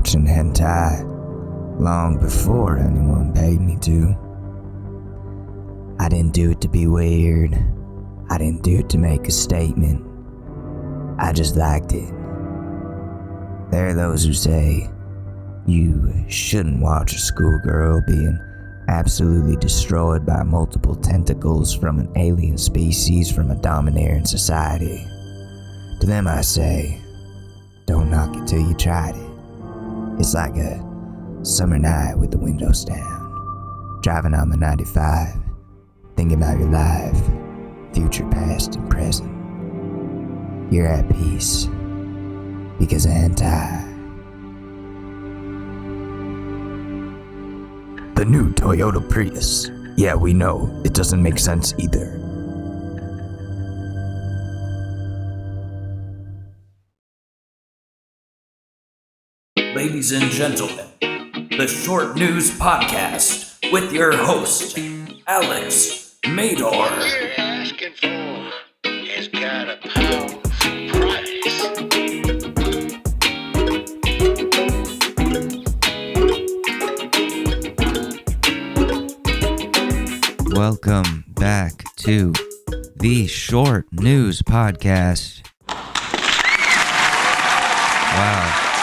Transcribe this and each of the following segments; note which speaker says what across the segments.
Speaker 1: watching hentai long before anyone paid me to. I didn't do it to be weird. I didn't do it to make a statement. I just liked it. There are those who say you shouldn't watch a schoolgirl being absolutely destroyed by multiple tentacles from an alien species from a domineering society. To them I say, don't knock it till you tried it. It's like a summer night with the windows down, driving on the 95, thinking about your life, future, past, and present. You're at peace because of hentai. The new Toyota Prius. Yeah, we know, it doesn't make sense either.
Speaker 2: Ladies and gentlemen, the Short News Podcast with your host, Alex Mador.
Speaker 3: You're asking for has got a powerful price.
Speaker 4: Welcome back to the Short News Podcast.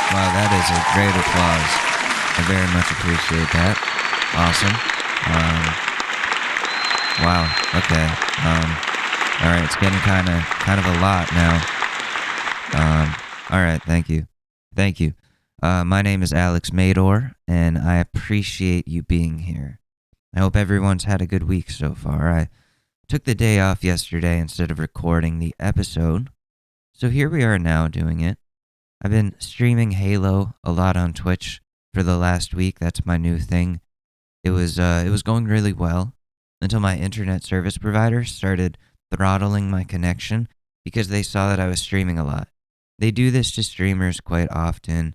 Speaker 4: Wow, that is a great applause. I very much appreciate that. Awesome. Wow, okay. Alright, it's getting kind of a lot now. Alright, thank you. My name is Alex Mador, and I appreciate you being here. I hope everyone's had a good week so far. I took the day off yesterday instead of recording the episode, so here we are now doing it. I've been streaming Halo a lot on Twitch for the last week. That's my new thing. It was going really well until my internet service provider started throttling my connection because they saw that I was streaming a lot. They do this to streamers quite often,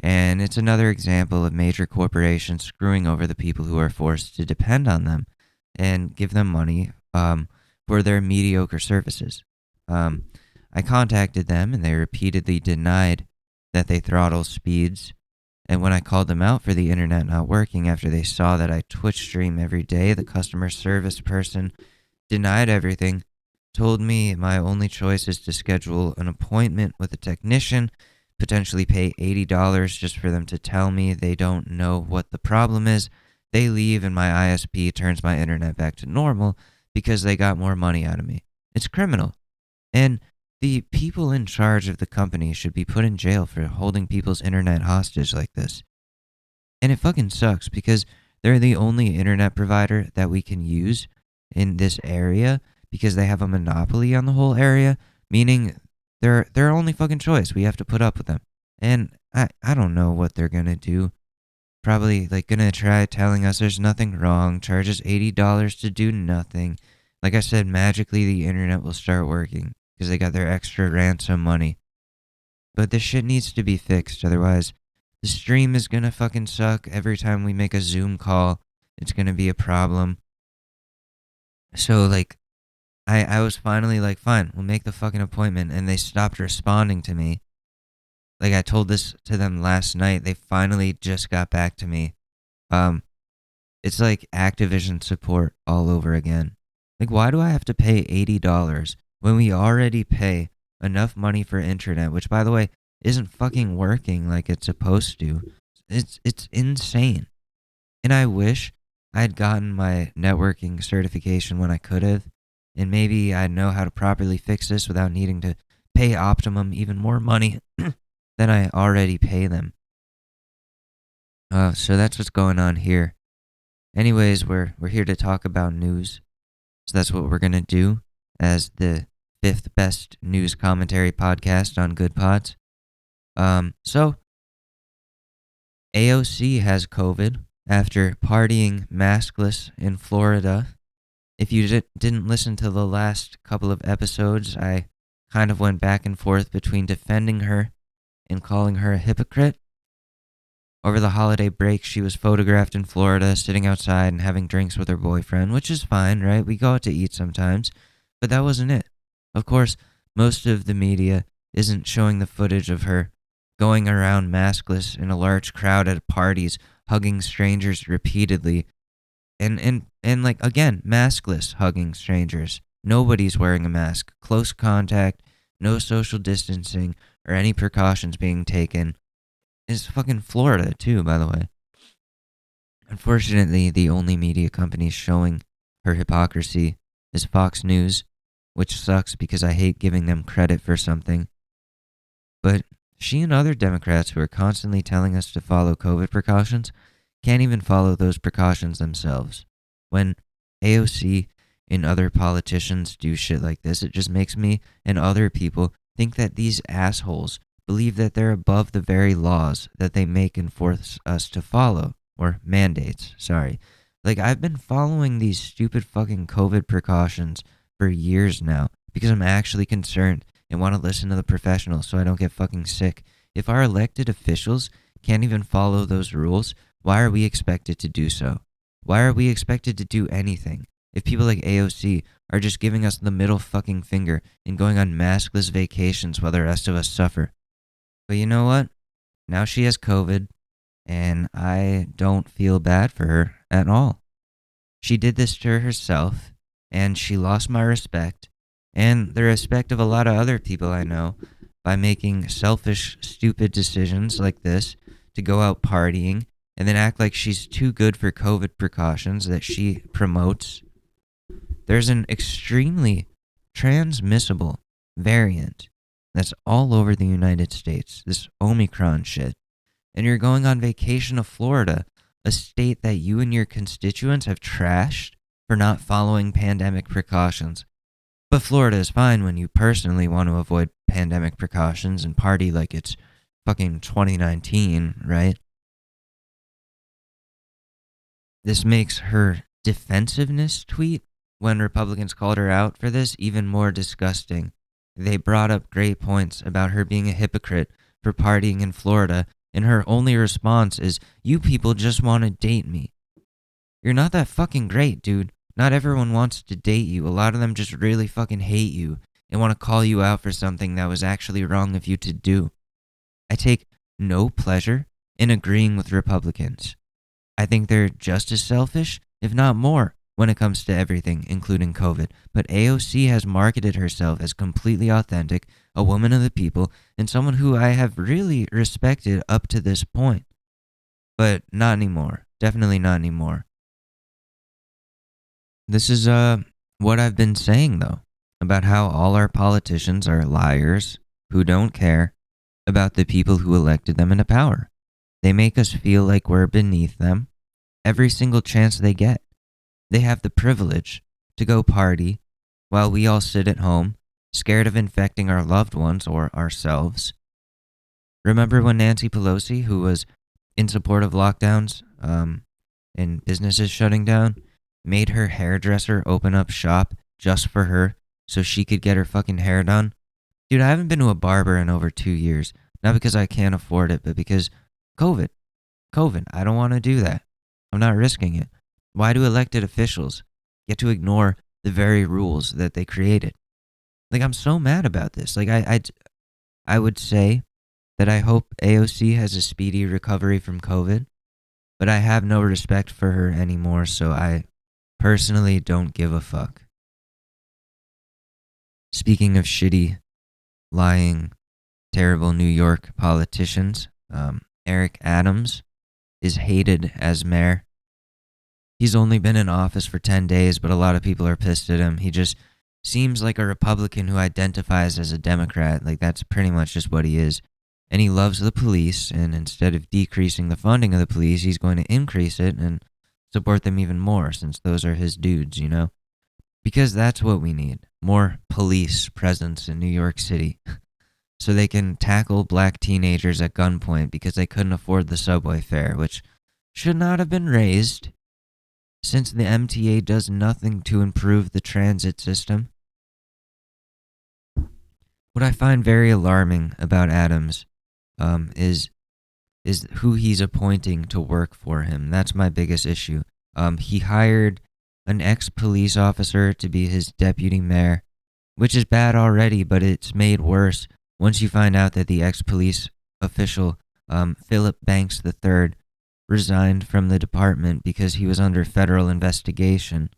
Speaker 4: and it's another example of major corporations screwing over the people who are forced to depend on them and give them money for their mediocre services. I contacted them and they repeatedly denied that they throttle speeds. And when I called them out for the internet not working after they saw that I Twitch stream every day, the customer service person denied everything, told me my only choice is to schedule an appointment with a technician, potentially pay $80 just for them to tell me they don't know what the problem is. They leave and my ISP turns my internet back to normal because they got more money out of me. It's criminal. And the people in charge of the company should be put in jail for holding people's internet hostage like this. And it fucking sucks because they're the only internet provider that we can use in this area because they have a monopoly on the whole area, meaning they're our only fucking choice. We have to put up with them. And I don't know what they're gonna do. Probably gonna try telling us there's nothing wrong, charge us $80 to do nothing. Like I said, magically the internet will start working because they got their extra ransom money. But this shit needs to be fixed, otherwise the stream is gonna fucking suck. Every time we make a Zoom call, it's gonna be a problem. So I was finally fine, we'll make the fucking appointment, and they stopped responding to me. I told this to them last night, they finally just got back to me. It's like Activision support all over again. Why do I have to pay $80 when we already pay enough money for internet, which, by the way, isn't fucking working like it's supposed to? It's insane. And I wish I'd gotten my networking certification when I could have, and maybe I'd know how to properly fix this without needing to pay Optimum even more money than I already pay them. So that's what's going on here. Anyways, we're here to talk about news. So that's what we're going to do as the 5th best news commentary podcast on Good Pods. So AOC has COVID after partying maskless in Florida. If you didn't listen to the last couple of episodes, I kind of went back and forth between defending her and calling her a hypocrite. Over the holiday break, she was photographed in Florida, sitting outside and having drinks with her boyfriend, which is fine, right? We go out to eat sometimes, but that wasn't it. Of course, most of the media isn't showing the footage of her going around maskless in a large crowd at parties, hugging strangers repeatedly, and like again, maskless hugging strangers. Nobody's wearing a mask. Close contact, no social distancing, or any precautions being taken. It's fucking Florida too, by the way. Unfortunately, the only media company showing her hypocrisy is Fox News, which sucks because I hate giving them credit for something. But she and other Democrats who are constantly telling us to follow COVID precautions can't even follow those precautions themselves. When AOC and other politicians do shit like this, it just makes me and other people think that these assholes believe that they're above the very laws that they make and force us to follow. Or mandates, sorry. Like, I've been following these stupid fucking COVID precautions for years now because I'm actually concerned and want to listen to the professionals so I don't get fucking sick. If our elected officials can't even follow those rules, why are we expected to do so? Why are we expected to do anything? If people like AOC are just giving us the middle fucking finger and going on maskless vacations while the rest of us suffer. But you know what? Now she has COVID, and I don't feel bad for her at all. She did this to herself, and she lost my respect, and the respect of a lot of other people I know, by making selfish, stupid decisions like this to go out partying and then act like she's too good for COVID precautions that she promotes. There's an extremely transmissible variant that's all over the United States, this Omicron shit. And you're going on vacation to Florida, a state that you and your constituents have trashed for not following pandemic precautions. But Florida is fine when you personally want to avoid pandemic precautions and party like it's fucking 2019, right? This makes her defensiveness tweet when Republicans called her out for this even more disgusting. They brought up great points about her being a hypocrite for partying in Florida, and her only response is, "You people just want to date me." You're not that fucking great, dude. Not everyone wants to date you. A lot of them just really fucking hate you and want to call you out for something that was actually wrong of you to do. I take no pleasure in agreeing with Republicans. I think they're just as selfish, if not more, when it comes to everything, including COVID. But AOC has marketed herself as completely authentic, a woman of the people, and someone who I have really respected up to this point. But not anymore. Definitely not anymore. This is what I've been saying, though, about how all our politicians are liars who don't care about the people who elected them into power. They make us feel like we're beneath them every single chance they get. They have the privilege to go party while we all sit at home, scared of infecting our loved ones or ourselves. Remember when Nancy Pelosi, who was in support of lockdowns and businesses shutting down, made her hairdresser open up shop just for her so she could get her fucking hair done? Dude, I haven't been to a barber in over 2 years. Not because I can't afford it, but because COVID. I don't want to do that. I'm not risking it. Why do elected officials get to ignore the very rules that they created? Like, I'm so mad about this. Like, I would say that I hope AOC has a speedy recovery from COVID, but I have no respect for her anymore, so I personally don't give a fuck. Speaking of shitty, lying, terrible New York politicians, Eric Adams is hated as mayor. He's only been in office for 10 days, but a lot of people are pissed at him. He just seems like a Republican who identifies as a Democrat. Like, that's pretty much just what he is. And he loves the police, and instead of decreasing the funding of the police, he's going to increase it and support them even more, since those are his dudes, you know? Because that's what we need. More police presence in New York City. So they can tackle black teenagers at gunpoint because they couldn't afford the subway fare, which should not have been raised, since the MTA does nothing to improve the transit system. What I find very alarming about Adams is who he's appointing to work for him. That's my biggest issue. He hired an ex-police officer to be his deputy mayor, which is bad already, but it's made worse once you find out that the ex-police official, Philip Banks III, resigned from the department because he was under federal investigation.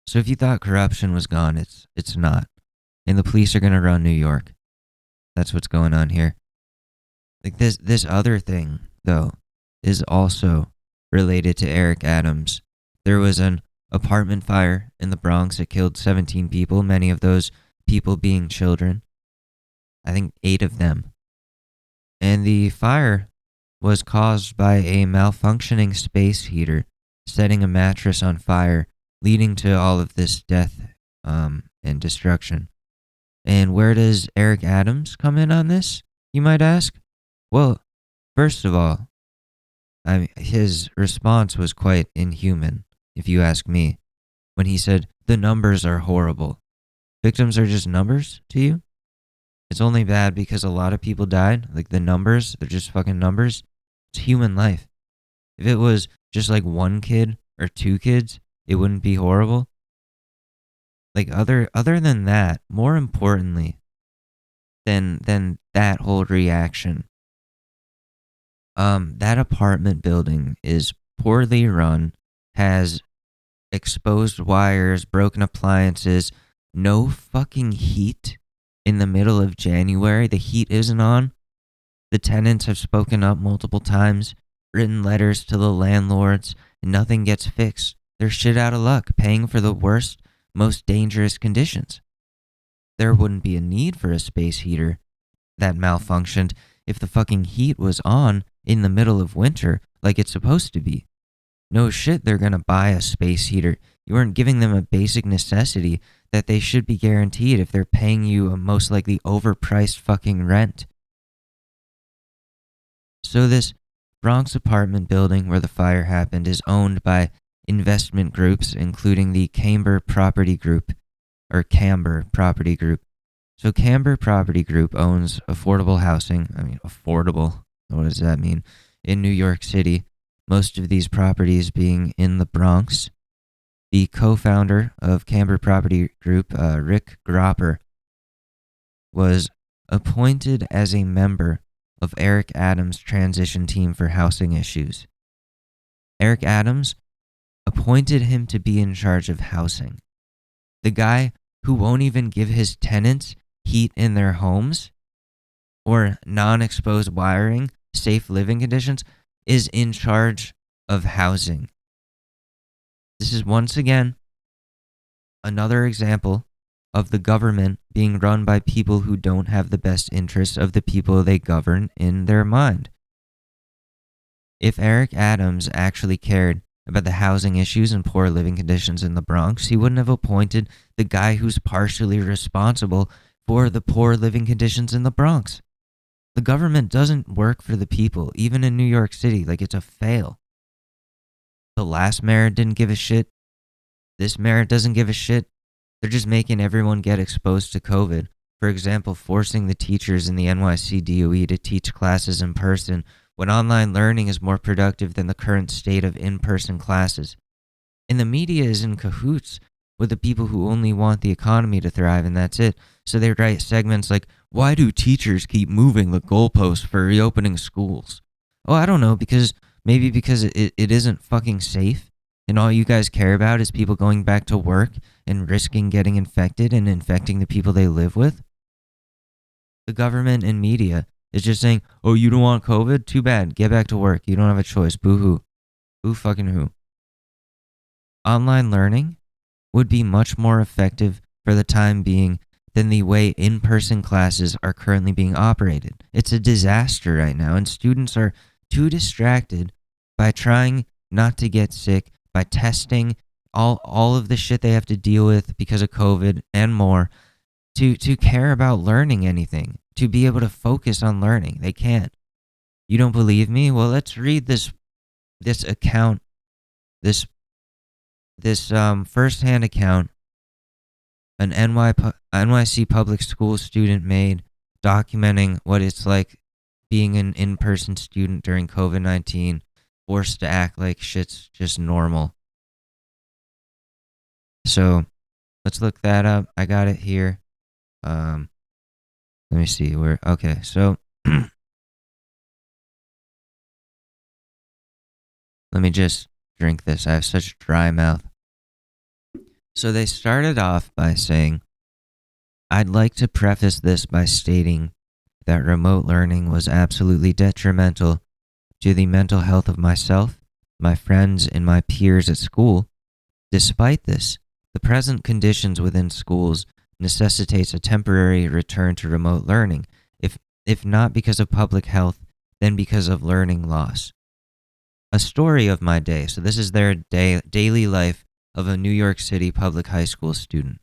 Speaker 4: So if you thought corruption was gone, it's not. And the police are going to run New York. That's what's going on here. Like this other thing, though, is also related to Eric Adams. There was an apartment fire in the Bronx that killed 17 people, many of those people being children. I think 8 of them. And the fire was caused by a malfunctioning space heater setting a mattress on fire, leading to all of this death and destruction. And where does Eric Adams come in on this, you might ask? Well, first of all, his response was quite inhuman, if you ask me, when he said, the numbers are horrible. Victims are just numbers to you? It's only bad because a lot of people died? Like the numbers, they're just fucking numbers? It's human life. If it was just like 1 kid or 2 kids, it wouldn't be horrible. Like other than that, more importantly than that whole reaction, that apartment building is poorly run, has exposed wires, broken appliances, no fucking heat in the middle of January. The heat isn't on. The tenants have spoken up multiple times, written letters to the landlords, and nothing gets fixed. They're shit out of luck, paying for the worst, most dangerous conditions. There wouldn't be a need for a space heater that malfunctioned if the fucking heat was on in the middle of winter like it's supposed to be. No shit, they're gonna buy a space heater. You aren't giving them a basic necessity that they should be guaranteed if they're paying you a most likely overpriced fucking rent. So this Bronx apartment building where the fire happened is owned by investment groups, including the Camber Property Group, or Camber Property Group. So Camber Property Group owns affordable housing. I mean, affordable. What does that mean? In New York City, most of these properties being in the Bronx. The co-founder of Camber Property Group, Rick Gropper, was appointed as a member of Eric Adams' transition team for housing issues. Eric Adams appointed him to be in charge of housing. The guy who won't even give his tenants heat in their homes or non-exposed wiring, safe living conditions, is in charge of housing. This is once again another example of the government being run by people who don't have the best interests of the people they govern in their mind. If Eric Adams actually cared about the housing issues and poor living conditions in the Bronx, he wouldn't have appointed the guy who's partially responsible for the poor living conditions in the Bronx. The government doesn't work for the people, even in New York City. Like, it's a fail. The last mayor didn't give a shit. This mayor doesn't give a shit. They're just making everyone get exposed to COVID. For example, forcing the teachers in the NYC DOE to teach classes in person when online learning is more productive than the current state of in-person classes. And the media is in cahoots with the people who only want the economy to thrive, and that's it. So they write segments like, why do teachers keep moving the goalposts for reopening schools? Oh, I don't know, because it isn't fucking safe, and all you guys care about is people going back to work and risking getting infected and infecting the people they live with. The government and media is just saying, oh, you don't want COVID? Too bad. Get back to work. You don't have a choice. Boo-hoo. Boo fucking who. Online learning would be much more effective for the time being than the way in-person classes are currently being operated. It's a disaster right now, and students are too distracted by trying not to get sick, by testing all of the shit they have to deal with because of COVID and more, to care about learning anything, to be able to focus on learning. They can't. You don't believe me? Well, let's read this account, this first-hand account an NYC public school student made, documenting what it's like being an in-person student during COVID-19, forced to act like shit's just normal. So let's look that up. I got it here. Let me see where. Okay, so Let me just drink this. I have such a dry mouth. So they started off by saying, I'd like to preface this by stating that remote learning was absolutely detrimental to the mental health of myself, my friends, and my peers at school. Despite this, the present conditions within schools necessitates a temporary return to remote learning, if not because of public health, then because of learning loss. A story of my day. So this is their daily life of a New York City public high school student.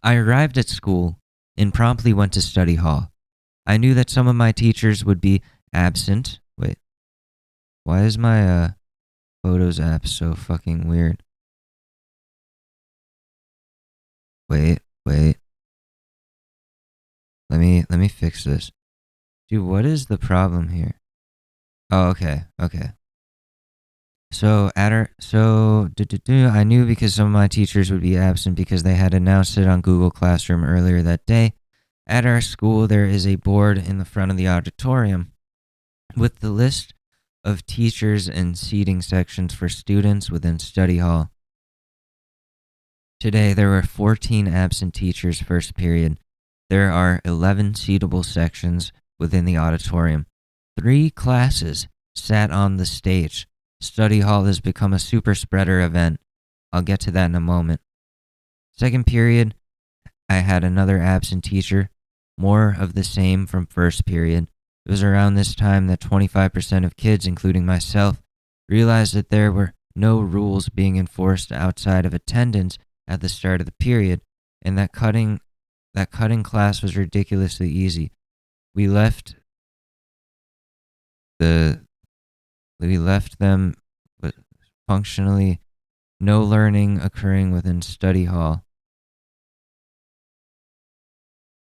Speaker 4: I arrived at school and promptly went to study hall. I knew that some of my teachers would be absent. Wait, why is my Photos app so fucking weird? Wait. Let me fix this. Dude, what is the problem here? Oh, okay. So I knew because some of my teachers would be absent because they had announced it on Google Classroom earlier that day. At our school, there is a board in the front of the auditorium with the list of teachers and seating sections for students within study hall. Today, there were 14 absent teachers first period. There are 11 seatable sections within the auditorium. 3 classes sat on the stage. Study hall has become a super spreader event. I'll get to that in a moment. Second period, I had another absent teacher. More of the same from first period. It was around this time that 25% of kids, including myself, realized that there were no rules being enforced outside of attendance at the start of the period, and that cutting class was ridiculously easy. We left them with functionally no learning occurring within study hall.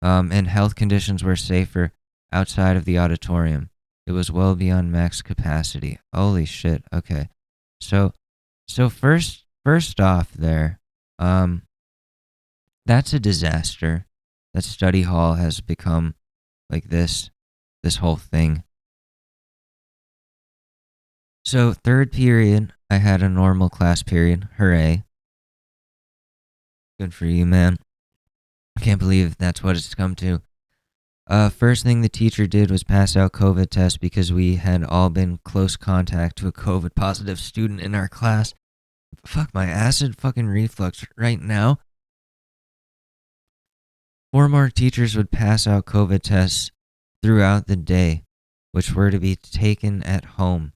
Speaker 4: And health conditions were safer outside of the auditorium. It was well beyond max capacity. Holy shit. Okay. So first off there, that's a disaster that study hall has become like this whole thing. So third period, I had a normal class period. Hooray. Good for you, man. I can't believe that's what it's come to. First thing the teacher did was pass out COVID tests because we had all been close contact to a COVID positive student in our class. Fuck, my acid fucking reflux right now. 4 more teachers would pass out COVID tests throughout the day, which were to be taken at home.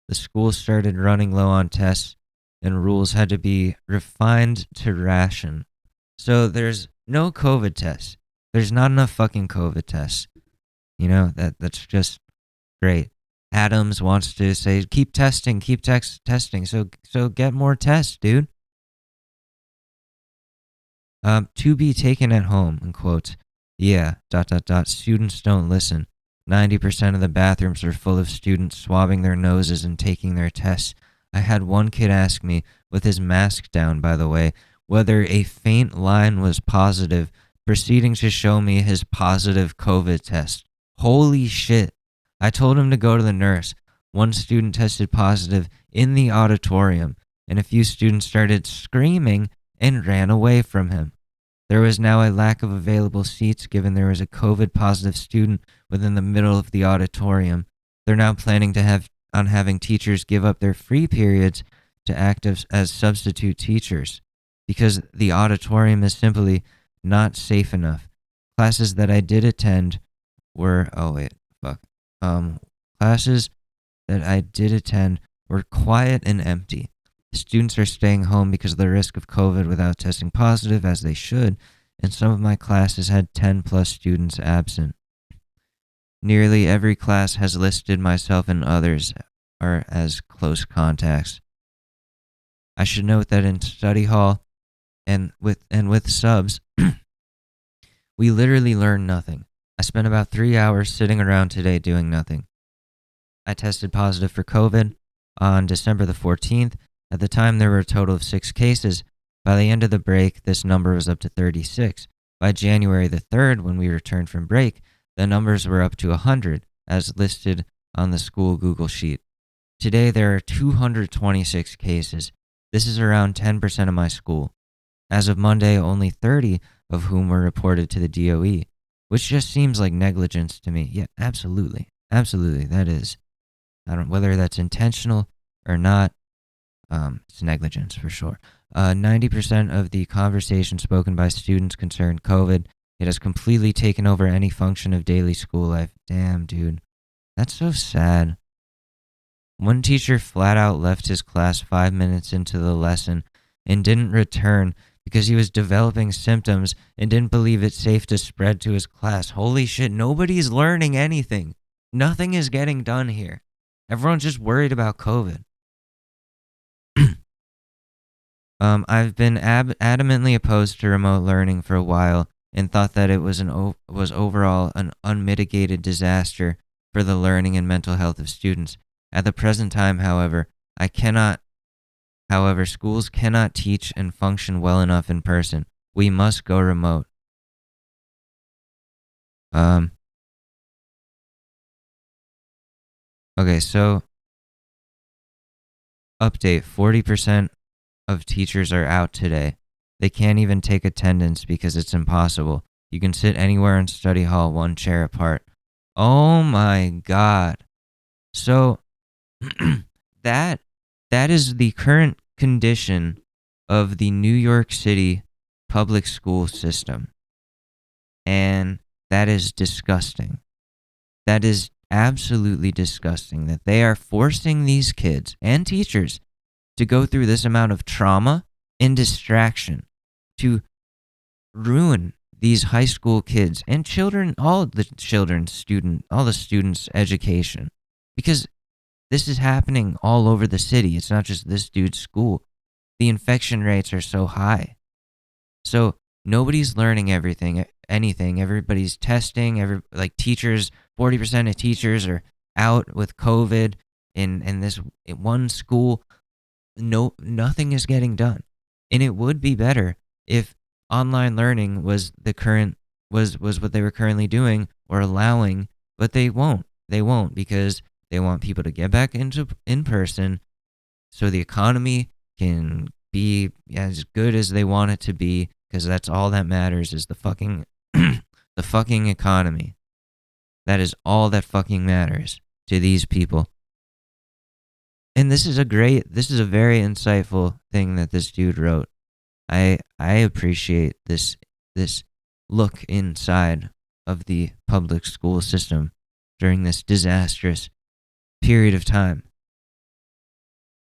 Speaker 4: The school started running low on tests, and rules had to be refined to ration. So there's no COVID tests. There's not enough fucking COVID tests. You know, that's just great. Adams wants to say, keep testing. So get more tests, dude. To be taken at home, in quotes. Yeah, ... Students don't listen. 90% of the bathrooms are full of students swabbing their noses and taking their tests. I had one kid ask me, with his mask down, by the way, whether a faint line was positive, proceeding to show me his positive COVID test. Holy shit. I told him to go to the nurse. One student tested positive in the auditorium, and a few students started screaming and ran away from him. There was now a lack of available seats given there was a COVID positive student within the middle of the auditorium. They're now planning on having teachers give up their free periods to act as substitute teachers because the auditorium is simply not safe enough. Classes that I did attend were classes that I did attend were quiet and empty. Students are staying home because of the risk of COVID without testing positive, as they should, and some of my classes had 10 plus students absent. Nearly every class has listed myself and others as close contacts. I should note that in study hall and with subs, we literally learn nothing. I spent about 3 hours sitting around today doing nothing. I tested positive for COVID on December the 14th. At the time, there were a total of 6 cases. By the end of the break, this number was up to 36. By January the 3rd, when we returned from break, the numbers were up to 100, as listed on the school Google sheet. Today, there are 226 cases. This is around 10% of my school. As of Monday, only 30 of whom were reported to the DOE, which just seems like negligence to me. Yeah, absolutely. Absolutely, that is. Whether that's intentional or not, it's negligence for sure. 90% of the conversation spoken by students concerned COVID. It has completely taken over any function of daily school life. Damn, dude. That's so sad. One teacher flat out left his class 5 minutes into the lesson and didn't return because he was developing symptoms and didn't believe it safe to spread to his class. Holy shit, nobody's learning anything. Nothing is getting done here. Everyone's just worried about COVID. I've been adamantly opposed to remote learning for a while and thought that it was overall an unmitigated disaster for the learning and mental health of students. At the present time, however, schools cannot teach and function well enough in person. We must go remote. Okay, so update, 40% of teachers are out today. They can't even take attendance because it's impossible. You can sit anywhere in study hall, one chair apart. Oh my God. So that is the current condition of the New York City public school system. And that is disgusting. That is absolutely disgusting that they are forcing these kids and teachers to go through this amount of trauma and distraction to ruin these high school kids and children, all the students' education. Because this is happening all over the city. It's not just this dude's school. The infection rates are so high. So nobody's learning anything. Everybody's testing. Teachers, 40% of teachers are out with COVID in this one school. Nothing is getting done. And it would be better if online learning was what they were currently doing or allowing, but they won't. They won't because they want people to get back into in person so the economy can be as good as they want it to be, because that's all that matters is the fucking the fucking economy. That is all that fucking matters to these people. And this is a very insightful thing that this dude wrote. I appreciate this look inside of the public school system during this disastrous period of time.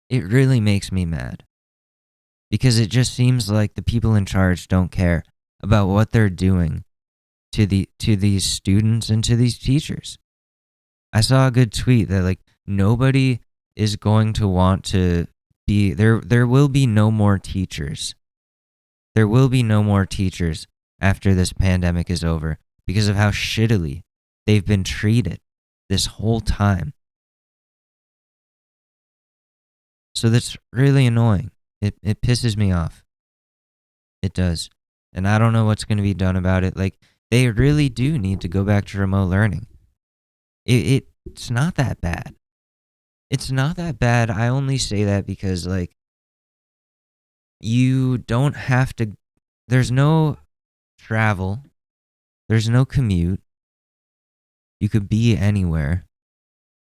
Speaker 4: It really makes me mad because it just seems like the people in charge don't care about what they're doing to these students and to these teachers. I saw a good tweet that nobody is going to want to be there. There will be no more teachers. There will be no more teachers after this pandemic is over because of how shittily they've been treated this whole time. So that's really annoying. It pisses me off. It does. And I don't know what's going to be done about it. They really do need to go back to remote learning. It's not that bad. It's not that bad. I only say that because, you don't have to, there's no travel, there's no commute. You could be anywhere.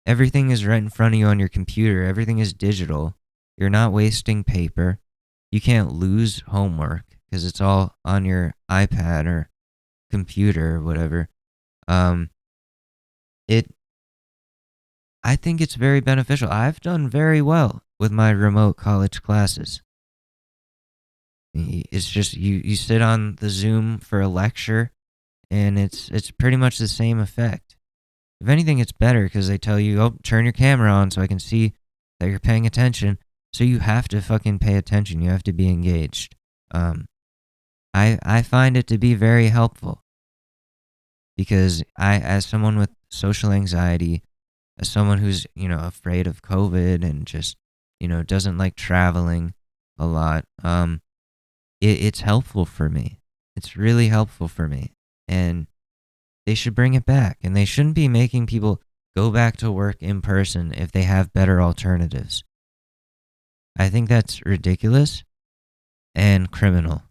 Speaker 4: Everything is right in front of you on your computer. Everything is digital. You're not wasting paper. You can't lose homework because it's all on your iPad or computer or whatever. I think it's very beneficial. I've done very well with my remote college classes. It's just you sit on the Zoom for a lecture, and it's pretty much the same effect. If anything, it's better because they tell you, "Oh, turn your camera on so I can see that you're paying attention." So you have to fucking pay attention. You have to be engaged. I find it to be very helpful because as someone with social anxiety, as someone who's afraid of COVID and just doesn't like traveling a lot, it's helpful for me. It's really helpful for me, and they should bring it back. And they shouldn't be making people go back to work in person if they have better alternatives. I think that's ridiculous and criminal.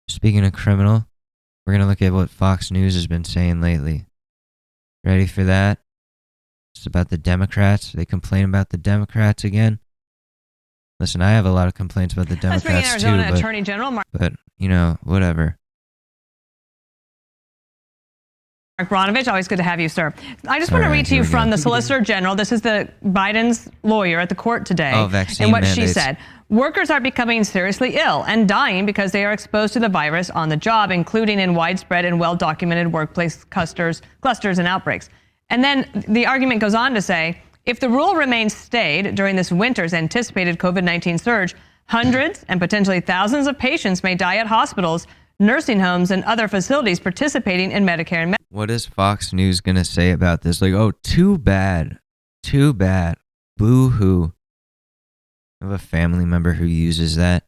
Speaker 4: Speaking of criminal, we're going to look at what Fox News has been saying lately. Ready for that? It's about the Democrats. They complain about the Democrats again. Listen, I have a lot of complaints about the Democrats too,
Speaker 5: Attorney General
Speaker 4: but you know, whatever.
Speaker 5: Mark Bronovich, always good to have you, sir. I just want to read to you from the Solicitor General. This is the Biden's lawyer at the court today.
Speaker 4: Oh, vaccine
Speaker 5: and what
Speaker 4: mandates.
Speaker 5: she said. Workers are becoming seriously ill and dying because they are exposed to the virus on the job, including in widespread and well-documented workplace clusters and outbreaks. And then the argument goes on to say, if the rule remains stayed during this winter's anticipated COVID-19 surge, hundreds and potentially thousands of patients may die at hospitals, nursing homes, and other facilities participating in Medicare and Medicaid.
Speaker 4: What is Fox News going to say about this? Like, oh, too bad. Too bad. Boo-hoo. I have a family member who uses that.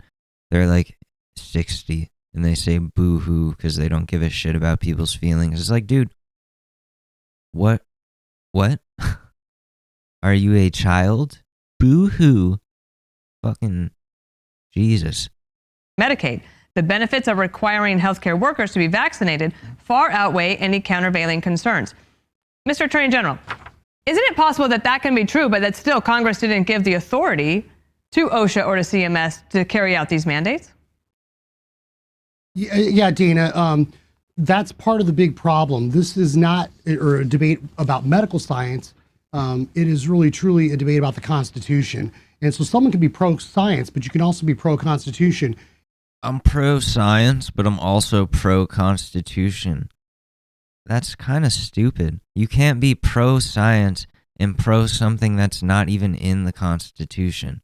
Speaker 4: They're like 60, and they say boo-hoo because they don't give a shit about people's feelings. It's like, dude, what? Are you a child? Boo-hoo. Fucking Jesus.
Speaker 5: Medicaid. The benefits of requiring healthcare workers to be vaccinated far outweigh any countervailing concerns. Mr. Attorney General, isn't it possible that that can be true, but that still Congress didn't give the authority to OSHA or to CMS to carry out these mandates?
Speaker 6: Yeah, Dana, that's part of the big problem. This is not a debate about medical science. It is really, truly a debate about the Constitution. And so someone can be pro-science, but you can also be pro-Constitution.
Speaker 4: I'm pro-science, but I'm also pro-Constitution. That's kind of stupid. You can't be pro-science and pro-something that's not even in the Constitution.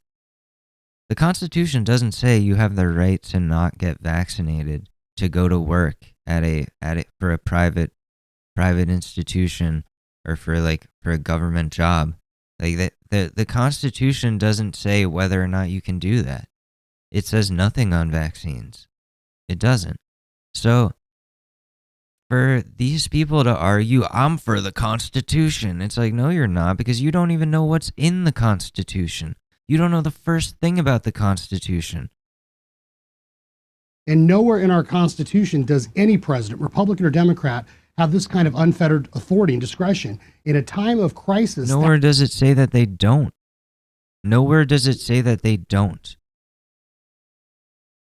Speaker 4: The Constitution doesn't say you have the right to not get vaccinated to go to work for a private institution or for a government job. Like the Constitution doesn't say whether or not you can do that. It says nothing on vaccines. It doesn't. So for these people to argue, I'm for the Constitution, it's like, no, you're not, because you don't even know what's in the Constitution. You don't know the first thing about the Constitution.
Speaker 6: And nowhere in our Constitution does any president, Republican or Democrat, have this kind of unfettered authority and discretion. In a time of crisis...
Speaker 4: Nowhere does it say that they don't. Nowhere does it say that they don't.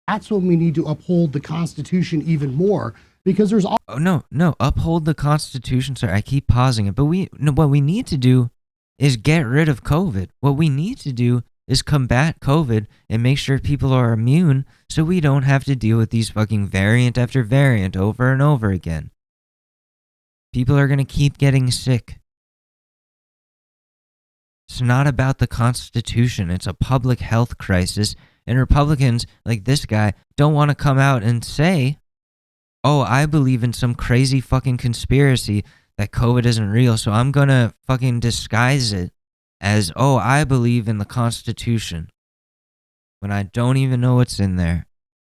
Speaker 6: That's when we need to uphold the Constitution even more, because there's...
Speaker 4: Oh, no, uphold the Constitution. Sorry, I keep pausing it. But what we need to do is get rid of COVID. What we need to do is combat COVID and make sure people are immune so we don't have to deal with these fucking variant after variant over and over again. People are going to keep getting sick. It's not about the Constitution. It's a public health crisis. And Republicans, like this guy, don't want to come out and say, oh, I believe in some crazy fucking conspiracy that COVID isn't real, so I'm going to fucking disguise it as, oh, I believe in the Constitution, when I don't even know what's in there.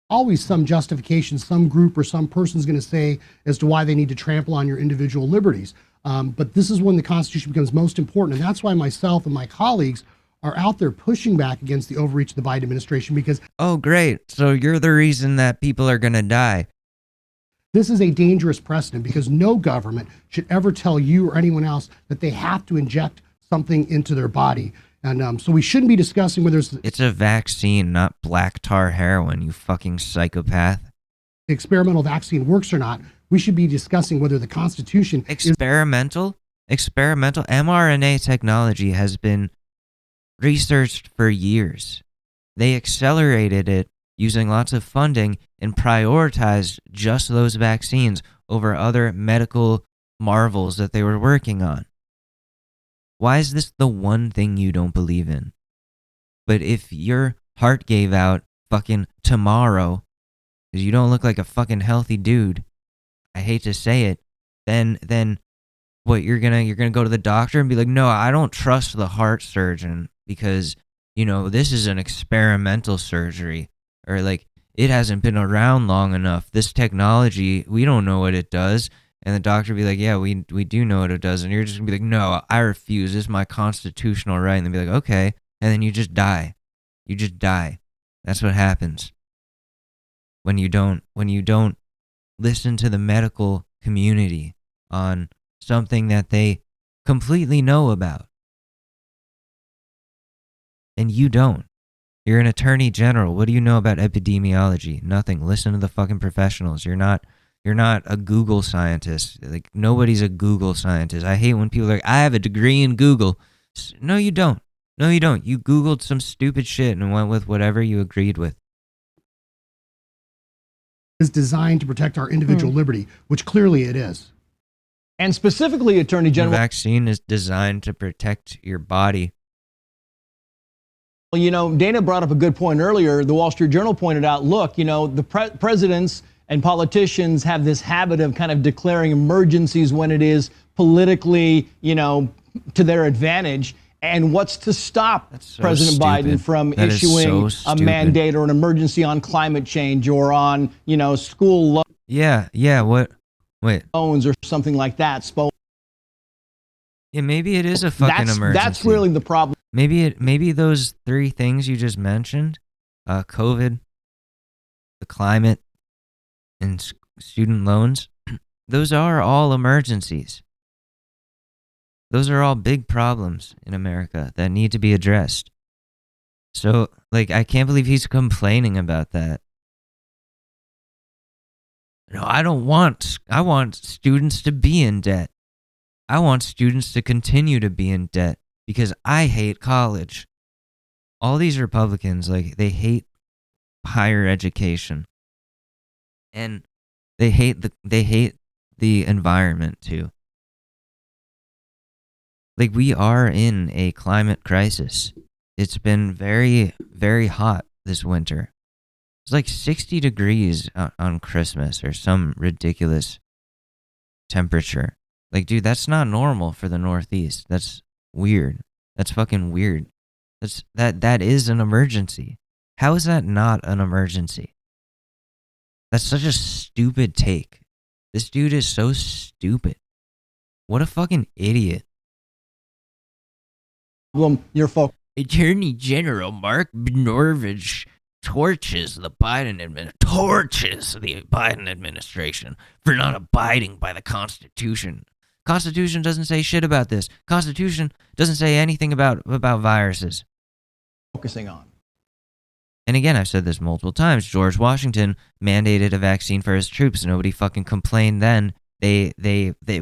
Speaker 6: Always some justification some group or some person's going to say as to why they need to trample on your individual liberties. But this is when the Constitution becomes most important. And that's why myself and my colleagues are out there pushing back against the overreach of the Biden administration, because...
Speaker 4: Oh, great. So you're the reason that people are going to die.
Speaker 6: This is a dangerous precedent, because no government should ever tell you or anyone else that they have to inject something into their body. And so we shouldn't be discussing whether
Speaker 4: it's a vaccine, not black tar heroin, you fucking psychopath.
Speaker 6: Experimental vaccine works or not. We should be discussing whether the Constitution
Speaker 4: Experimental mRNA technology has been researched for years. They accelerated it using lots of funding and prioritized just those vaccines over other medical marvels that they were working on. Why is this the one thing you don't believe in? But if your heart gave out fucking tomorrow, because you don't look like a fucking healthy dude, I hate to say it, then what, you're gonna go to the doctor and be like, no, I don't trust the heart surgeon because, this is an experimental surgery, or like, it hasn't been around long enough. This technology, we don't know what it does. And the doctor would be like, yeah, we do know what it does. And you're just going to be like, no, I refuse. This is my constitutional right. And they'll be like, okay. And then you just die. You just die. That's what happens when you don't listen to the medical community on something that they completely know about. And you don't. You're an attorney general. What do you know about epidemiology? Nothing. Listen to the fucking professionals. You're not a Google scientist. Like, nobody's a Google scientist. I hate when people are like, I have a degree in Google. No, you don't. No, you don't. You Googled some stupid shit and went with whatever you agreed with.
Speaker 6: Is designed to protect our individual liberty, which clearly it is.
Speaker 7: And specifically, Attorney
Speaker 4: The
Speaker 7: General,
Speaker 4: vaccine is designed to protect your body.
Speaker 7: you know, Dana brought up a good point earlier. The Wall Street Journal pointed out, look, you know, the presidents and politicians have this habit of kind of declaring emergencies when it is politically, you know, to their advantage. And what's to stop
Speaker 4: So
Speaker 7: President
Speaker 4: stupid.
Speaker 7: Biden from
Speaker 4: That is
Speaker 7: issuing
Speaker 4: so
Speaker 7: a
Speaker 4: stupid.
Speaker 7: mandate or an emergency on climate change or on, you know, school
Speaker 4: Yeah, what? Wait.
Speaker 7: loans or something like that?
Speaker 4: Yeah, maybe it is a fucking emergency.
Speaker 7: That's really the problem.
Speaker 4: Maybe those three things you just mentioned, COVID, the climate, and student loans, those are all emergencies. Those are all big problems in America that need to be addressed. So, like, I can't believe he's complaining about that. No, I want students to be in debt. I want students to continue to be in debt because I hate college. All these Republicans, like, they hate higher education. And they hate the environment too. Like, we are in a climate crisis. It's been very, very hot this winter. It's like 60 degrees on Christmas or some ridiculous temperature. Like, dude, that's not normal for the Northeast. That's weird. That's fucking weird. That is an emergency. How is that not an emergency? That's such a stupid take. This dude is so stupid. What a fucking idiot.
Speaker 7: Your folks.
Speaker 4: Attorney General Mark Norvich torches the Biden administration for not abiding by the Constitution. Constitution doesn't say shit about this. Constitution doesn't say anything about viruses.
Speaker 7: Focusing on.
Speaker 4: And again, I've said this multiple times. George Washington mandated a vaccine for his troops. Nobody fucking complained then. They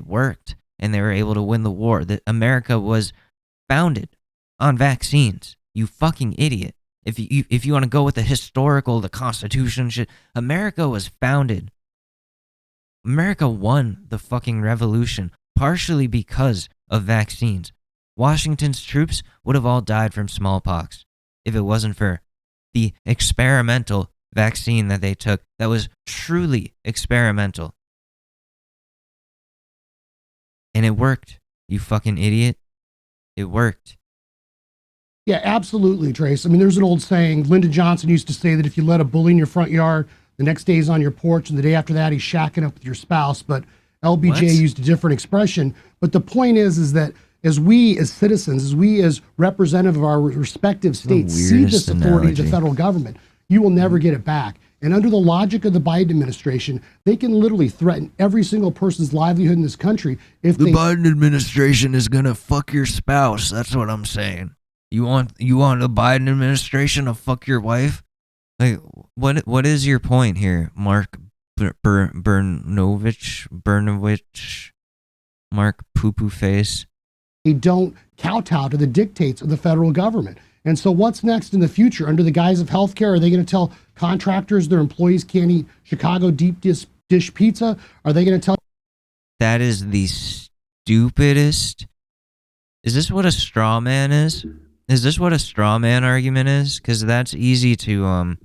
Speaker 4: worked and they were able to win the war. That America was founded on vaccines. You fucking idiot. If you want to go with the Constitution shit, America was founded. America won the fucking revolution partially because of vaccines. Washington's troops would have all died from smallpox if it wasn't for the experimental vaccine that they took that was truly experimental. And it worked, you fucking idiot. It worked.
Speaker 6: Yeah, absolutely, Trace. I mean, there's an old saying. Lyndon Johnson used to say that if you let a bully in your front yard, the next day he's on your porch, and the day after that he's shacking up with your spouse. But LBJ used a different expression. But the point is that as we as citizens, as we as representative of our respective states see this authority of the federal government, you will never get it back. And under the logic of the Biden administration, they can literally threaten every single person's livelihood in this country if
Speaker 4: the Biden administration is gonna fuck your spouse. That's what I'm saying. You want the Biden administration to fuck your wife? Like, what is your point here, Mark Bernovich, Mark Poo Poo Face?
Speaker 6: They don't kowtow to the dictates of the federal government. And so what's next in the future? Under the guise of healthcare, are they going to tell contractors their employees can't eat Chicago deep dish pizza? Are they going to tell?
Speaker 4: That is the stupidest. Is this what a straw man is? Is this what a straw man argument is? Because that's easy to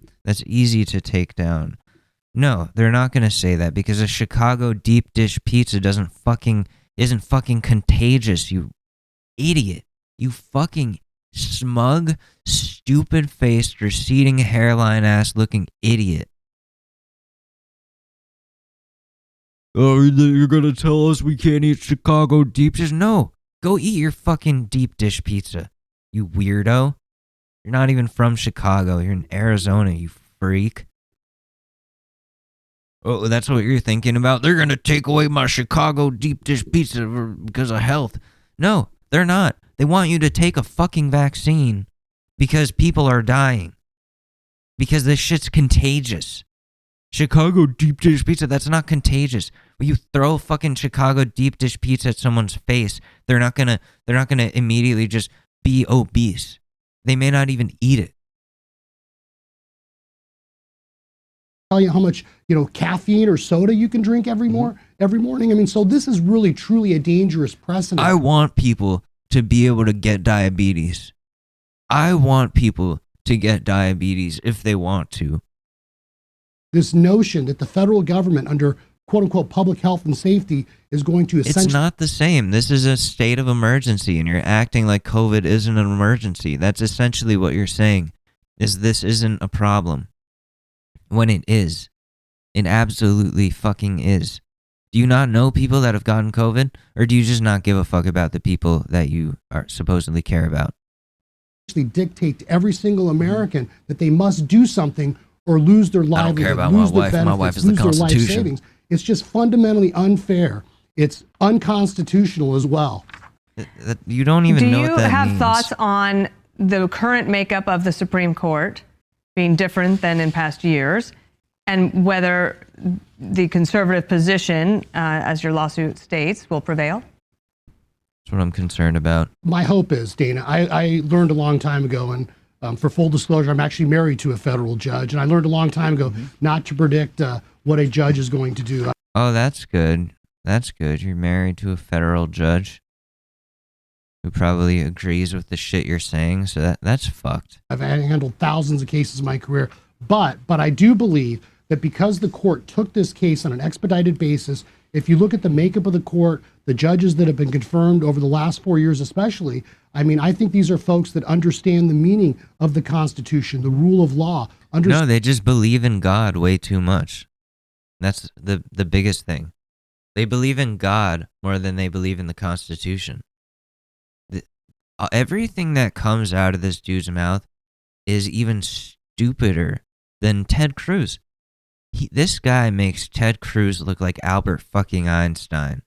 Speaker 4: take down. No, they're not going to say that because a Chicago deep dish pizza isn't fucking contagious, you idiot. You fucking smug, stupid-faced, receding hairline ass looking idiot. Oh, you're gonna tell us we can't eat Chicago deep dish? No, go eat your fucking deep dish pizza, you weirdo. You're not even from Chicago. You're in Arizona, you freak. Oh, that's what you're thinking about? They're gonna take away my Chicago deep dish pizza because of health. No, they're not. They want you to take a fucking vaccine because people are dying. Because this shit's contagious. Chicago deep dish pizza, that's not contagious. When you throw fucking Chicago deep dish pizza at someone's face, they're not gonna immediately just be obese. They may not even eat it.
Speaker 6: Tell you how much, caffeine or soda you can drink every morning. I mean, so this is really truly a dangerous precedent.
Speaker 4: I want people to be able to get diabetes. I want people to get diabetes if they want to.
Speaker 6: This notion that the federal government, under quote unquote public health and safety, is going to essentially.
Speaker 4: It's not the same. This is a state of emergency, and you're acting like COVID isn't an emergency. That's essentially what you're saying, is this isn't a problem. When it is. It absolutely fucking is. Do you not know people that have gotten COVID? Or do you just not give a fuck about the people that you are supposedly care about?
Speaker 6: Dictate to every single American that they must do something or lose their livelihood,
Speaker 4: I don't care about
Speaker 6: lose
Speaker 4: my
Speaker 6: their
Speaker 4: wife.
Speaker 6: benefits,
Speaker 4: My wife is the
Speaker 6: lose their life
Speaker 4: Constitution.
Speaker 6: savings. It's just fundamentally unfair. It's unconstitutional as well.
Speaker 4: You don't even know what that
Speaker 5: Do you have
Speaker 4: means.
Speaker 5: thoughts on the current makeup of the Supreme Court being different than in past years, and whether the conservative position, as your lawsuit states, will prevail?
Speaker 4: That's what I'm concerned about.
Speaker 6: My hope is, Dana, I learned a long time ago, and for full disclosure, I'm actually married to a federal judge, and I learned a long time ago not to predict what a judge is going to do.
Speaker 4: Oh, that's good. That's good. You're married to a federal judge who probably agrees with the shit you're saying, so that's fucked.
Speaker 6: I've handled thousands of cases in my career, but I do believe that because the court took this case on an expedited basis, if you look at the makeup of the court, the judges that have been confirmed over the last 4 years especially, I mean, I think these are folks that understand the meaning of the Constitution, the rule of law.
Speaker 4: No, they just believe in God way too much. That's the biggest thing. They believe in God more than they believe in the Constitution. Everything that comes out of this dude's mouth is even stupider than Ted Cruz. This guy makes Ted Cruz look like Albert fucking Einstein.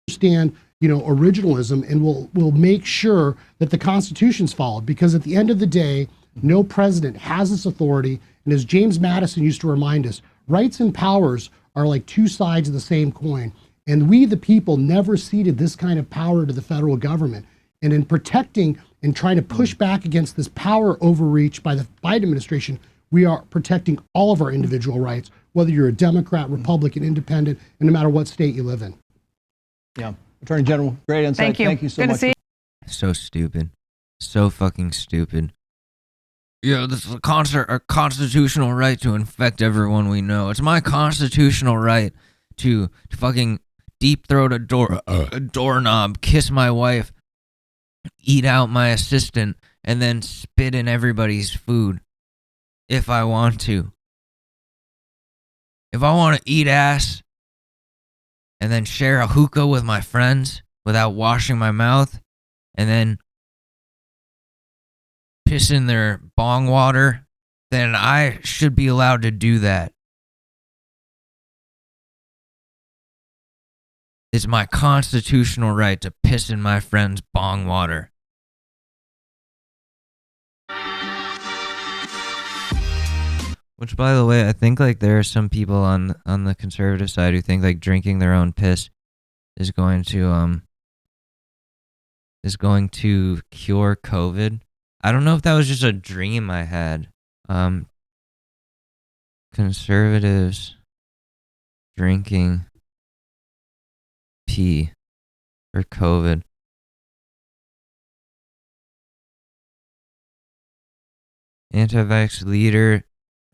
Speaker 6: Understand, originalism, and will make sure that the Constitution's followed, because at the end of the day, no president has this authority. And as James Madison used to remind us, rights and powers are like two sides of the same coin. And we, the people, never ceded this kind of power to the federal government. And in protecting and trying to push back against this power overreach by the Biden administration, we are protecting all of our individual rights, whether you're a Democrat, Republican, Independent, and no matter what state you live in.
Speaker 7: Yeah. Attorney General, great insight.
Speaker 5: Thank you
Speaker 7: so
Speaker 5: Good
Speaker 7: much.
Speaker 5: to see you.
Speaker 4: So stupid. So fucking stupid. Yeah, this is a constitutional right to infect everyone we know. It's my constitutional right to fucking deep throat a doorknob, kiss my wife, eat out my assistant, and then spit in everybody's food if I want to. If I want to eat ass and then share a hookah with my friends without washing my mouth, and then piss in their bong water, then I should be allowed to do that. It's my constitutional right to piss in my friend's bong water. Which, by the way, I think there are some people on the conservative side who think drinking their own piss is going to cure COVID. I don't know if that was just a dream I had. Conservatives drinking pee for COVID. Anti-vax leader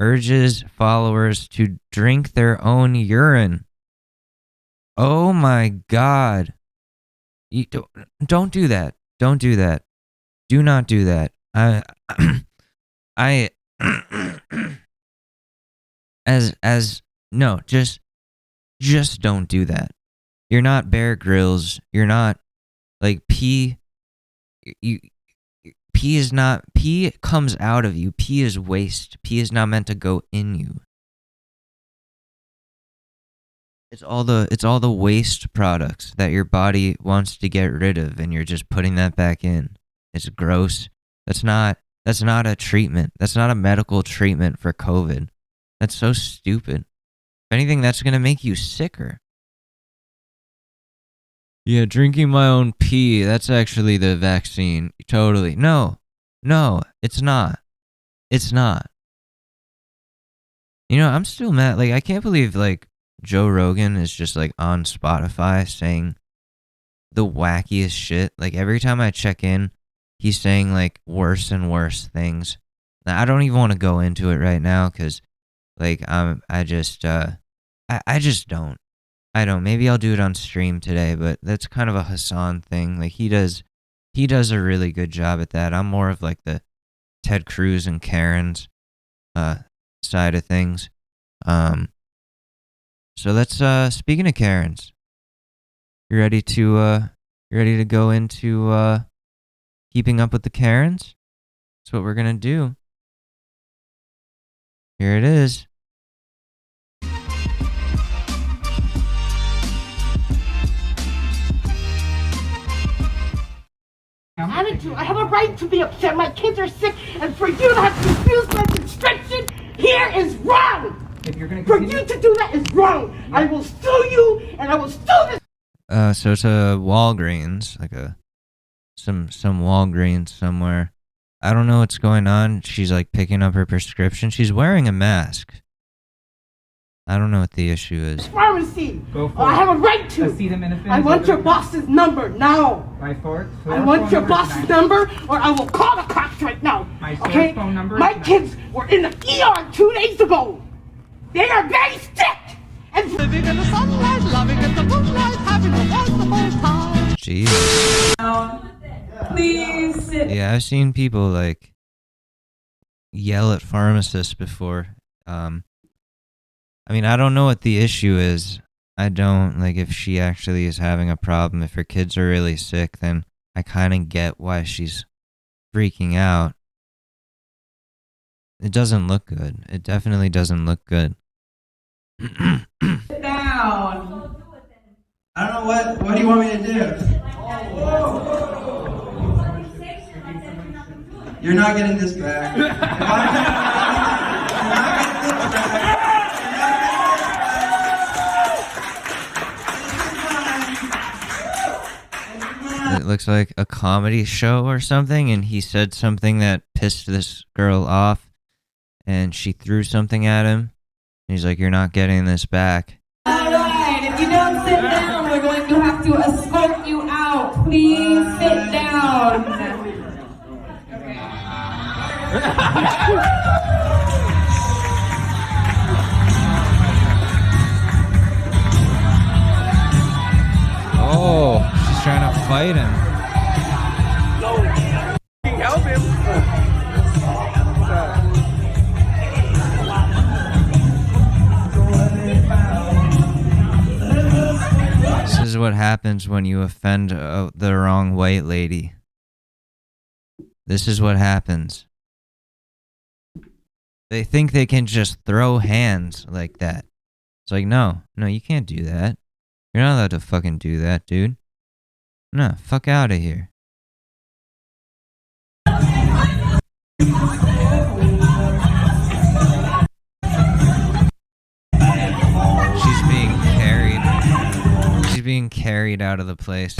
Speaker 4: urges followers to drink their own urine. Oh my God. Don't do that. Don't do that. Do not do that. no, just don't do that. You're not Bear Grylls. You're not like pee. Pee comes out of you. Pee is waste. Pee is not meant to go in you. It's all the waste products that your body wants to get rid of, and you're just putting that back in. It's gross. That's not a treatment. That's not a medical treatment for COVID. That's so stupid. If anything, that's gonna make you sicker. Yeah, drinking my own pee, that's actually the vaccine. Totally. No, it's not. It's not. You know, I'm still mad. Like, I can't believe, like, Joe Rogan is just, like, on Spotify saying the wackiest shit. Like, every time I check in, he's saying, like, worse and worse things. Now, I don't even want to go into it right now because, like, I just don't. I don't. Maybe I'll do it on stream today, but that's kind of a Hassan thing. Like, he does a really good job at that. I'm more of like the Ted Cruz and Karen's side of things. So let's speaking of Karen's, you ready to go into keeping up with the Karens? That's what we're gonna do. Here it is.
Speaker 8: I have a right to be upset. My kids are sick, and for you to have to refuse my prescription here is wrong. If you're for you to do that is wrong. Yeah. I will sue you, and I will sue this.
Speaker 4: So it's a Walgreens, like some Walgreens somewhere. I don't know what's going on. She's like picking up her prescription. She's wearing a mask. I don't know what the issue is.
Speaker 8: Pharmacy. Go for it. I have a right to. I want your boss's number now. I want your boss's number, or I will call the cops right now. My phone number. My kids were in the ER 2 days ago. They are very sick. And living in the sunlight, loving in the moonlight, having a wonderful time.
Speaker 4: Jeez.
Speaker 8: Please sit.
Speaker 4: Yeah, I've seen people like yell at pharmacists before. I mean, I don't know what the issue is. I don't, like, if she actually is having a problem. If her kids are really sick, then I kind of get why she's freaking out. It doesn't look good. It definitely doesn't look good.
Speaker 8: Sit down.
Speaker 9: I don't know what do you want me to do? You're not getting this back. You're not getting this back.
Speaker 4: It looks like a comedy show or something, and he said something that pissed this girl off, and she threw something at him. And he's like, "You're not getting this back."
Speaker 8: Alright, if you don't sit down, we're going to have to escort you out. Please sit down.
Speaker 4: Oh, she's trying to fight him.
Speaker 9: Help him.
Speaker 4: This is what happens when you offend the wrong white lady. This is what happens. They think they can just throw hands like that. It's like, no, you can't do that. You're not allowed to fucking do that, dude. No, fuck out of here. She's being carried out of the place.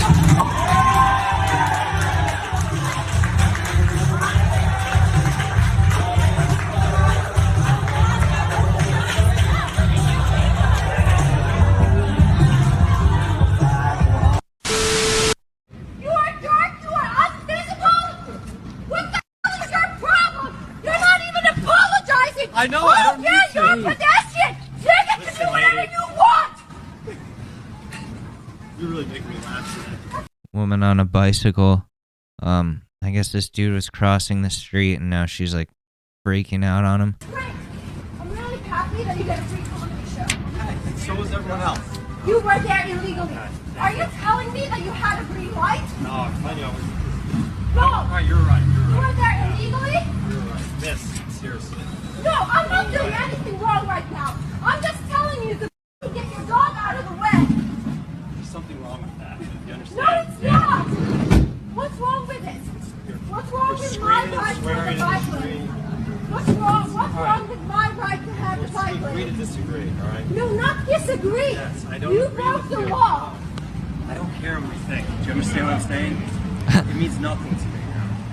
Speaker 9: I know, I don't need to.
Speaker 8: You're a pedestrian! You get to do whatever you want!
Speaker 9: You're really making me laugh.
Speaker 4: Woman on a bicycle. I guess this dude was crossing the street and now she's like freaking out on him.
Speaker 8: I'm really passionate
Speaker 10: not me that you get a free comedy show.
Speaker 9: So was everyone else.
Speaker 10: You were there illegally. Are you telling me that you had a green light?
Speaker 9: No, I know.
Speaker 10: No.
Speaker 9: Alright, you're right.
Speaker 10: You were there illegally?
Speaker 9: You're right. Miss, seriously.
Speaker 10: No, I'm not doing anything wrong right now. I'm just telling you to get your dog out of the way.
Speaker 9: There's something wrong with that. You understand?
Speaker 10: No, it's not. What's wrong with it? What's wrong with my right to have a bike lane? What's wrong? What's wrong with my right to have a bike
Speaker 9: We agree to
Speaker 10: lane?
Speaker 9: disagree, alright?
Speaker 10: No, not disagree.
Speaker 9: Yes, I don't
Speaker 10: You
Speaker 9: agree
Speaker 10: broke
Speaker 9: with
Speaker 10: the
Speaker 9: you.
Speaker 10: law.
Speaker 9: I don't care what you think. Do you understand what I'm saying? It means nothing to me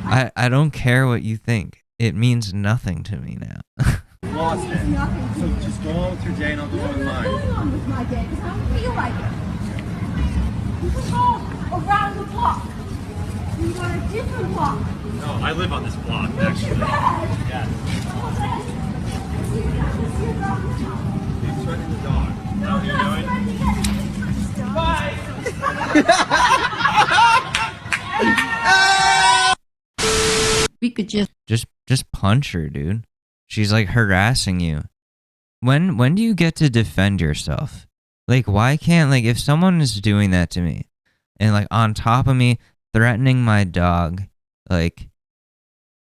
Speaker 9: now.
Speaker 4: I don't care what you think. It means nothing to me now.
Speaker 9: You lost it. So just go on with your day and I'll go on with
Speaker 10: What's
Speaker 9: mine.
Speaker 10: going on with my day? Because I don't feel like it. You can go around the block. You go on a different block.
Speaker 9: No, I live on this block,
Speaker 10: Not too
Speaker 9: actually.
Speaker 10: bad.
Speaker 9: Yeah.
Speaker 10: Oh, man. See your dog now.
Speaker 9: You're threatening the dog. Is that what you're doing?
Speaker 10: Bye.
Speaker 11: We could
Speaker 4: Just punch her, dude. She's like harassing you. When do you get to defend yourself? Like, why can't, like, if someone is doing that to me and like on top of me threatening my dog, like,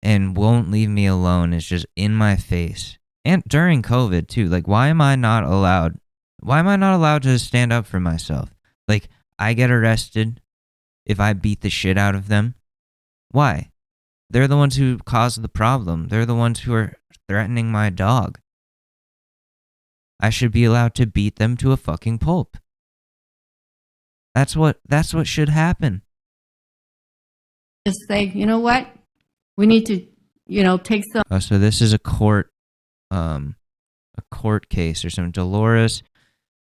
Speaker 4: and won't leave me alone, is just in my face. And during COVID too, like, why am I not allowed to stand up for myself? Like, I get arrested if I beat the shit out of them. Why? They're the ones who caused the problem. They're the ones who are threatening my dog. I should be allowed to beat them to a fucking pulp. That's what should happen.
Speaker 11: just say, you know what? We need to, take some.
Speaker 4: So this is a court case or something. Dolores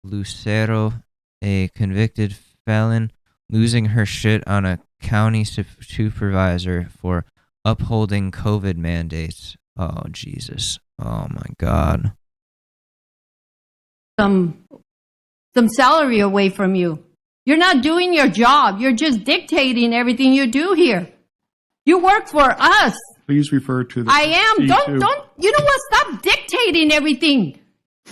Speaker 4: Lucero, a convicted felon, losing her shit on a county supervisor for upholding COVID mandates. Oh, Jesus. Oh, my God.
Speaker 11: some salary away from you. You're not doing your job. You're just dictating everything you do here. You work for us.
Speaker 12: Please refer to the
Speaker 11: I am.
Speaker 12: C2.
Speaker 11: Don't. You know what? Stop dictating everything.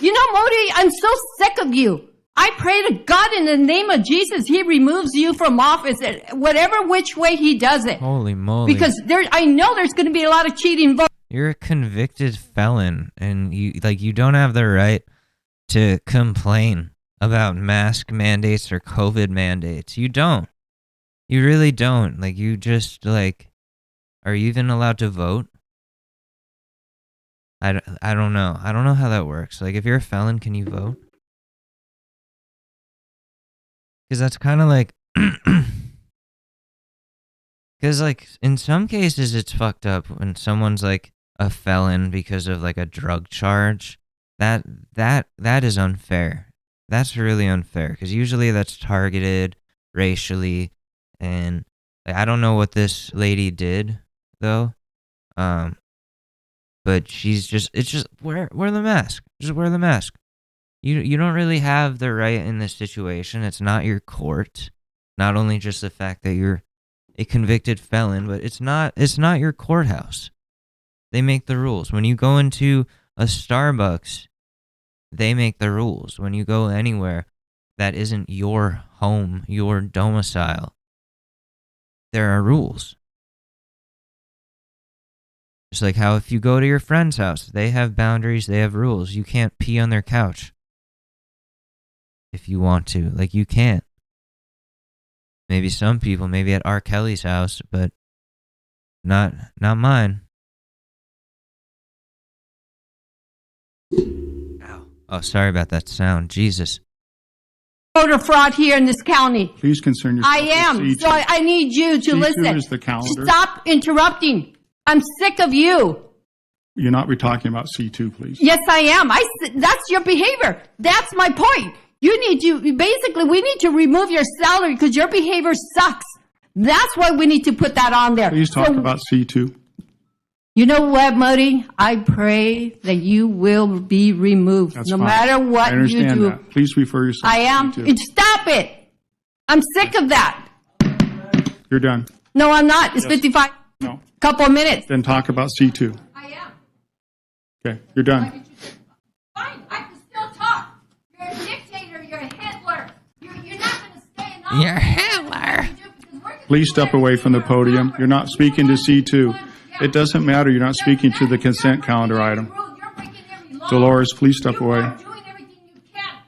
Speaker 11: You know, Modi, I'm so sick of you. I pray to God in the name of Jesus, He removes you from office, whatever which way He does it.
Speaker 4: Holy moly.
Speaker 11: Because I know there's going to be a lot of cheating votes.
Speaker 4: You're a convicted felon, and you don't have the right to complain about mask mandates or COVID mandates. You don't. You really don't. You just, are you even allowed to vote? I don't know. I don't know how that works. If you're a felon, can you vote? Because that's kind of because, in some cases, it's fucked up when someone's, a felon because of, a drug charge. That is unfair. That's really unfair, because usually that's targeted racially, and I don't know what this lady did, though. But it's just wear the mask. Just wear the mask. You don't really have the right in this situation. It's not your court. Not only just the fact that you're a convicted felon, but it's not your courthouse. They make the rules. When you go into a Starbucks, they make the rules. When you go anywhere that isn't your home, your domicile, there are rules. Just like how if you go to your friend's house, they have boundaries, they have rules. You can't pee on their couch. If you want to. You can't. Maybe some people, maybe at R. Kelly's house, but not mine. Ow. Oh, sorry about that sound. Jesus.
Speaker 11: Voter fraud here in this county.
Speaker 12: Please concern yourself
Speaker 11: I am.
Speaker 12: with C2.
Speaker 11: So I need you to
Speaker 12: C2
Speaker 11: listen.
Speaker 12: is the calendar.
Speaker 11: Stop interrupting. I'm sick of you.
Speaker 12: You're not talking about C2, please.
Speaker 11: Yes, I am. That's your behavior. That's my point. We need to remove your salary because your behavior sucks. That's why we need to put that on there.
Speaker 12: Please talk about C2.
Speaker 11: You know what, Modi? I pray that you will be removed
Speaker 12: That's
Speaker 11: no
Speaker 12: fine.
Speaker 11: matter what
Speaker 12: I understand
Speaker 11: you do.
Speaker 12: that. Please refer yourself
Speaker 11: I am.
Speaker 12: to C2.
Speaker 11: Stop it. I'm sick of that.
Speaker 12: You're done.
Speaker 11: No, I'm not. It's
Speaker 12: Yes.
Speaker 11: 55.
Speaker 12: No.
Speaker 11: Couple of minutes.
Speaker 12: Then talk about C2.
Speaker 11: I am.
Speaker 12: Okay, you're done.
Speaker 4: You're Hitler.
Speaker 12: Please step away from the podium. You're not speaking to C2. It doesn't matter. You're not speaking to the consent calendar item. Dolores, please step away.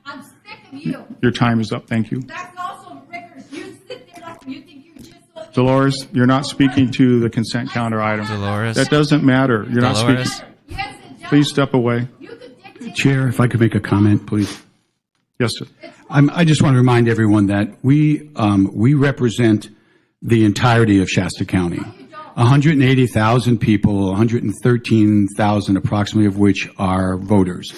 Speaker 11: I'm sick of you.
Speaker 12: Your time is up. Thank you.
Speaker 11: That's also Rickers. You sit there like you think you're just so
Speaker 12: Dolores, you're not speaking to the consent calendar item.
Speaker 4: Dolores.
Speaker 12: That doesn't matter. You're not
Speaker 4: Dolores.
Speaker 12: speaking. Please step away.
Speaker 13: Chair, if I could make a comment, please.
Speaker 12: Yes, sir.
Speaker 13: I just want to remind everyone that we represent the entirety of Shasta County. 180,000 people, 113,000 approximately of which are voters.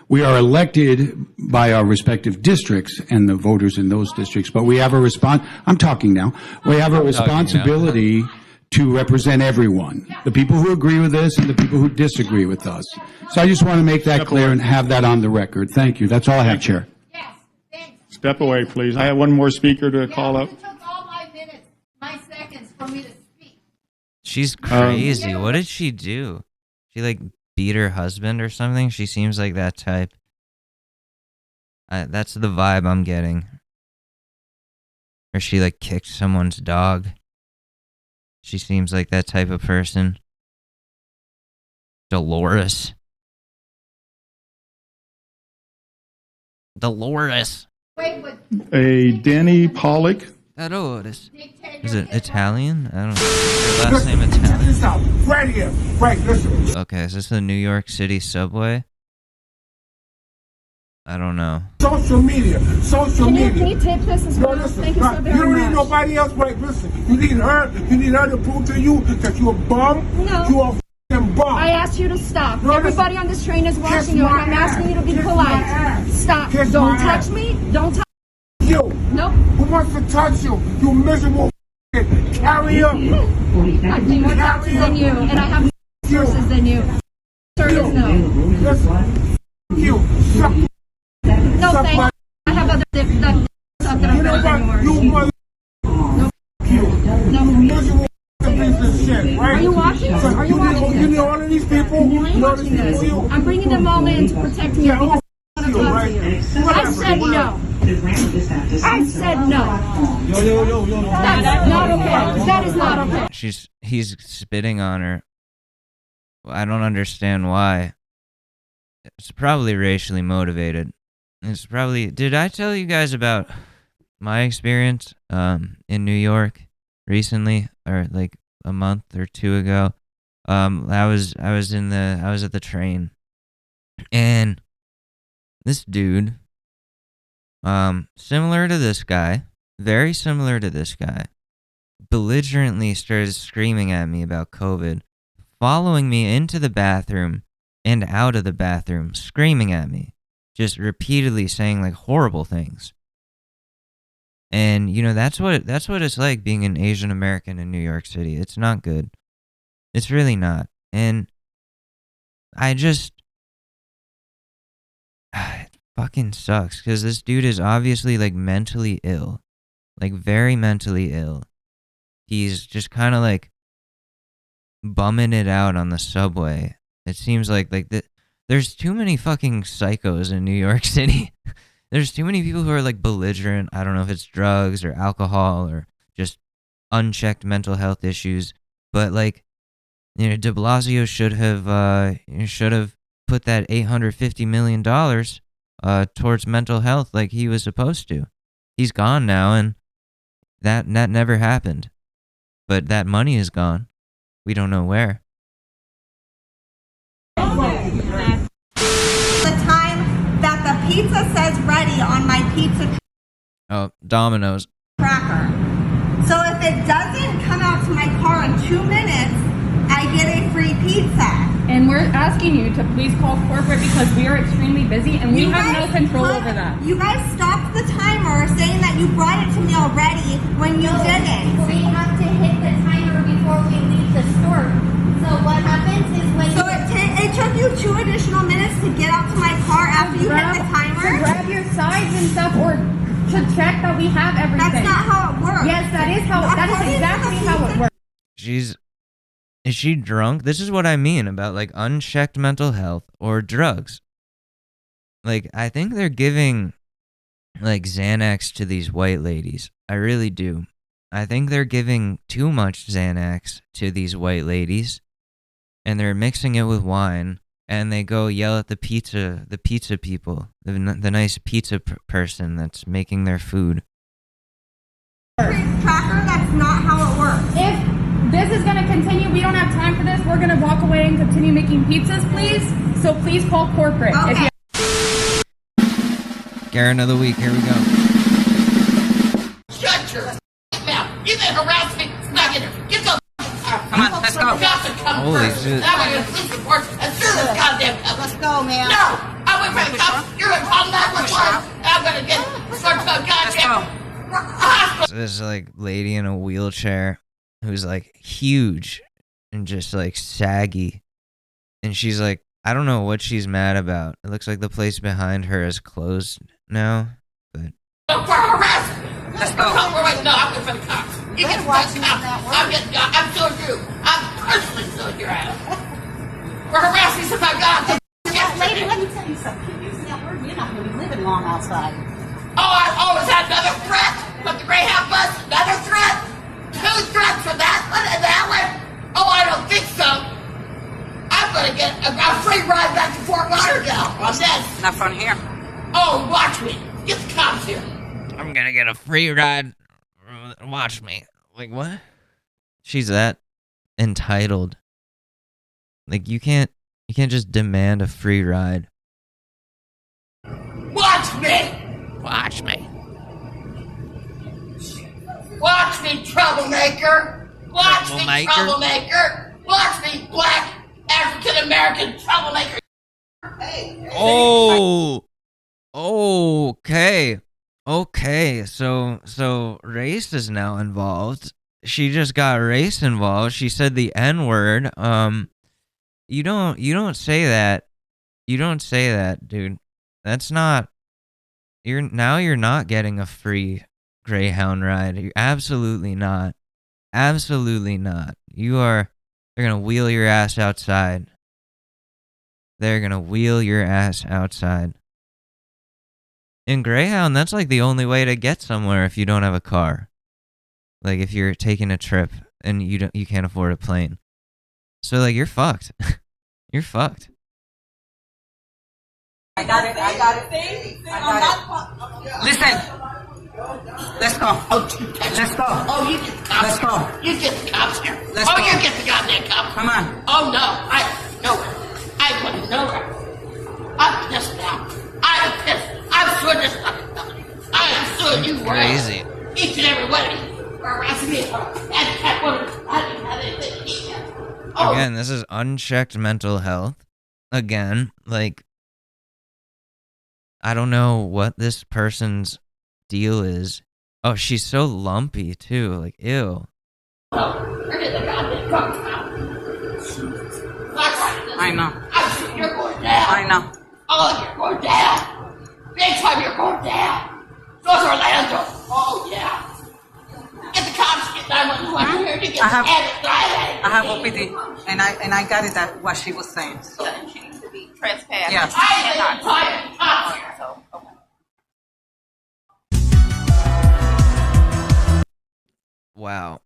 Speaker 13: We are elected by our respective districts and the voters in those districts, but we have a I'm talking now. We have a responsibility to represent everyone, the people who agree with this and the people who disagree with us. So I just want to make that clear and have that on the record. Thank you. That's all I have, Chair.
Speaker 12: Step away, please. I have one more speaker to call up.
Speaker 11: You took all my seconds for me to speak.
Speaker 4: She's crazy. What did she do? She like beat her husband or something? She seems like that type. That's the vibe I'm getting. Or she like kicked someone's dog. She seems like that type of person. Dolores.
Speaker 12: A Denny Pollock.
Speaker 4: Dolores. Is it Italian? I don't know. Her last name Italian.
Speaker 3: Right here. Right, listen.
Speaker 4: Okay, is this the New York City subway? I don't know.
Speaker 3: Social media.
Speaker 10: Can you tape this as well? Thank you so very much.
Speaker 3: You don't need nobody else. Right, listen. You need her. You need her to prove to you that you're a bum.
Speaker 10: No.
Speaker 3: You are f***ing bum.
Speaker 10: I asked you to stop.
Speaker 3: No,
Speaker 10: Everybody on this train is watching you, and I'm asking you to be polite. Stop. Don't touch me. Don't touch
Speaker 3: you.
Speaker 10: Nope.
Speaker 3: Who wants to touch you? You miserable f***ing carrier.
Speaker 10: I pay more taxes than you, and I have more resources than you. Sir is no.
Speaker 3: Listen. You. Suck.
Speaker 10: No, thank you. I have other stuff that I'm better than yours.
Speaker 3: You mother.
Speaker 10: No.
Speaker 3: You.
Speaker 10: No.
Speaker 3: You miserable piece of shit, right?
Speaker 10: Are you watching this? Are you watching this?
Speaker 3: You know all of these people?
Speaker 10: I am watching this. I'm bringing them all in to protect me because I want to talk to you. I said no. I said no.
Speaker 3: Yo.
Speaker 10: That's not okay. That is not okay.
Speaker 4: He's spitting on her. I don't understand why. It's probably racially motivated. It's probably. Did I tell you guys about my experience in New York recently, or like a month or two ago? I was at the train, and this dude, similar to this guy, very similar to this guy, belligerently started screaming at me about COVID, following me into the bathroom and out of the bathroom, screaming at me, just repeatedly saying like horrible things. And you know, that's what it's like being an Asian American in New York City. It's not good. It's really not. And I just it fucking sucks because this dude is obviously like mentally ill, like very mentally ill. He's just kind of like bumming it out on the subway. It seems like there's too many fucking psychos in New York City. There's too many people who are like belligerent. I don't know if it's drugs or alcohol or just unchecked mental health issues, but like, you know, De Blasio should have put that $850 million towards mental health like he was supposed to. He's gone now, and that never happened. But that money is gone. We don't know where.
Speaker 14: The time that the pizza says ready on my pizza
Speaker 4: Oh, Domino's.
Speaker 14: tracker. So if it doesn't come out to my car in 2 minutes, I get a free pizza.
Speaker 15: And we're asking you to please call corporate because we are extremely busy and we have no control over that.
Speaker 14: You guys stopped the timer saying that you brought it to me already when you didn't.
Speaker 10: We have to hit the timer before we leave the store. So what happens is when
Speaker 14: it took you 2 additional minutes to get out to my car after you hit the timer?
Speaker 15: To grab your sides and stuff or to check that we have everything.
Speaker 14: That's not how it works.
Speaker 15: Yes, that is exactly how it works.
Speaker 4: Is she drunk? This is what I mean about like unchecked mental health or drugs. Like, I think they're giving like Xanax to these white ladies. I really do. I think they're giving too much Xanax to these white ladies, and they're mixing it with wine, and they go yell at the pizza people, the nice pizza person that's making their food.
Speaker 14: Tracker, that's not how it works.
Speaker 15: If this is going to continue, we don't have time for this. We're going to walk away and continue making pizzas, please. So please call corporate.
Speaker 14: Okay.
Speaker 4: Karen of the week, here we go.
Speaker 8: Shut your mouth. You can harass me. Not get it. Get the come on, let's go.
Speaker 4: Holy shit.
Speaker 8: I'm going to police report as soon as goddamn comes. Let's go, man. No, I went for the cops. You're going to call 911. I'm going to get sort of goddamn.
Speaker 4: This like lady in a wheelchair who's like huge and just like saggy, and she's like, I don't know what she's mad about. It looks like the place behind her is closed now, but
Speaker 8: For harassment. Let's go. No, I'm going for the cops. You get the cops. I'm suing you. I'm personally suing your ass. For harassing somebody. God.
Speaker 16: Lady, let me tell you something. Keep using that word. You're not going to be living long outside.
Speaker 8: Is that another threat? With the Greyhound bus? Another threat? 2 threats for that one and that one? Oh, I don't think so. I'm going to get a free ride back to Fort Lauderdale on this.
Speaker 16: Not from here.
Speaker 8: Oh, watch me. Get the cops here.
Speaker 4: I'm gonna get a free ride. Watch me. Like, what? She's that entitled. Like, you can't just demand a free ride.
Speaker 8: Watch me.
Speaker 4: Watch me.
Speaker 8: Watch me, troublemaker. Watch me, troublemaker. Watch me, black African-American troublemaker. Hey.
Speaker 4: Oh. Okay. So race is now involved. She just got race involved. She said the N-word. You don't say that. You don't say that, dude. That's not. You're not getting a free Greyhound ride. You're absolutely not. Absolutely not. They're gonna wheel your ass outside. They're gonna wheel your ass outside. In Greyhound, that's like the only way to get somewhere if you don't have a car. Like if you're taking a trip and you can't afford a plane. So like you're fucked. You're fucked.
Speaker 16: I got it. Listen. Let's go. Let's go.
Speaker 8: Oh, you get the cops.
Speaker 16: Let's go.
Speaker 8: You get the cops here.
Speaker 16: Let's go.
Speaker 8: You get the goddamn cops.
Speaker 16: Come on.
Speaker 8: Oh, no. I wouldn't nowhere. I'm pissed now. I'm pissed. I'm suing this fucking company. I am suing you.
Speaker 4: Crazy.
Speaker 8: Each and every one of you are harassing me. And women. I didn't have anything to eat yet. Oh.
Speaker 4: Again, this is unchecked mental health. Again, like, I don't know what this person's deal is. Oh, she's so lumpy too. Like, ew.
Speaker 16: I know.
Speaker 8: You're going down.
Speaker 16: I know.
Speaker 8: Oh, you're going down. Big time, you're going down. Goes Orlando. Oh, yeah. Get the cops. Get 911 here to get
Speaker 16: I have OPD, and I got it. That what she was saying. So
Speaker 8: she needs to be trespassed.
Speaker 16: Yes.
Speaker 8: I am tired. So, okay.
Speaker 4: Wow.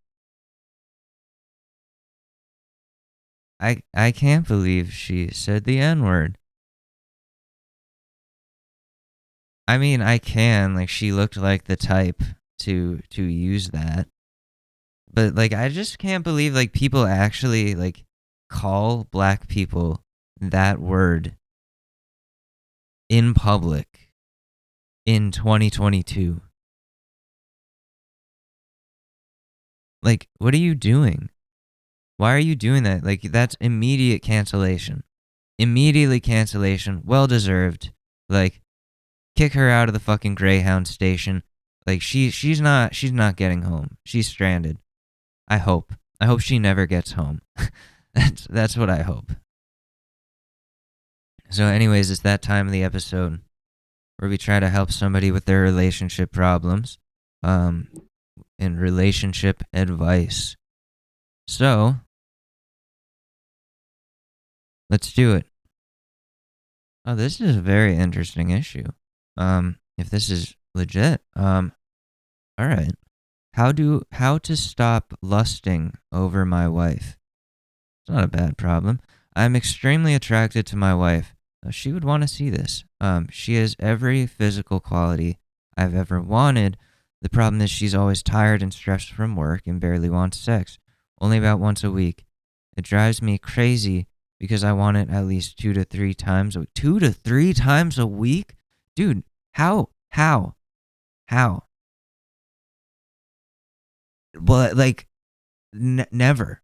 Speaker 4: I can't believe she said the N-word. I mean, I can. Like, she looked like the type to use that. But, like, I just can't believe, like, people actually, like, call black people that word in public in 2022. Like, what are you doing? Why are you doing that? Like, that's immediate cancellation. Immediately cancellation. Well deserved. Like, kick her out of the fucking Greyhound station. Like, she's not getting home. She's stranded. I hope she never gets home. That's what I hope. So anyways, it's that time of the episode where we try to help somebody with their relationship problems. And relationship advice. So, let's do it. Oh, this is a very interesting issue. If this is legit. All right. How to stop lusting over my wife? It's not a bad problem. I'm extremely attracted to my wife. She would want to see this. She has every physical quality I've ever wanted. The problem is she's always tired and stressed from work and barely wants sex. Only about once a week. It drives me crazy because I want it at least 2 to 3 times a week. 2 to 3 times a week? Dude, how? Well, like, never.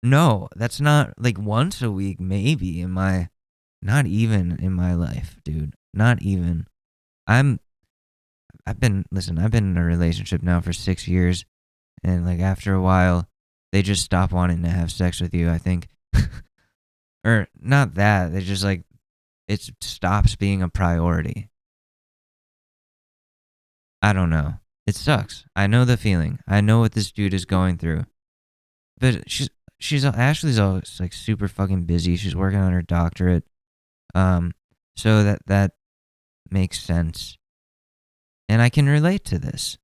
Speaker 4: No, that's not like once a week, maybe not even in my life, dude. Not even. I've been in a relationship now for 6 years, and like after a while, they just stop wanting to have sex with you, I think. Or not that, they just like, it stops being a priority. I don't know. It sucks. I know the feeling. I know what this dude is going through. But Ashley's always like super fucking busy. She's working on her doctorate. So that makes sense. And I can relate to this.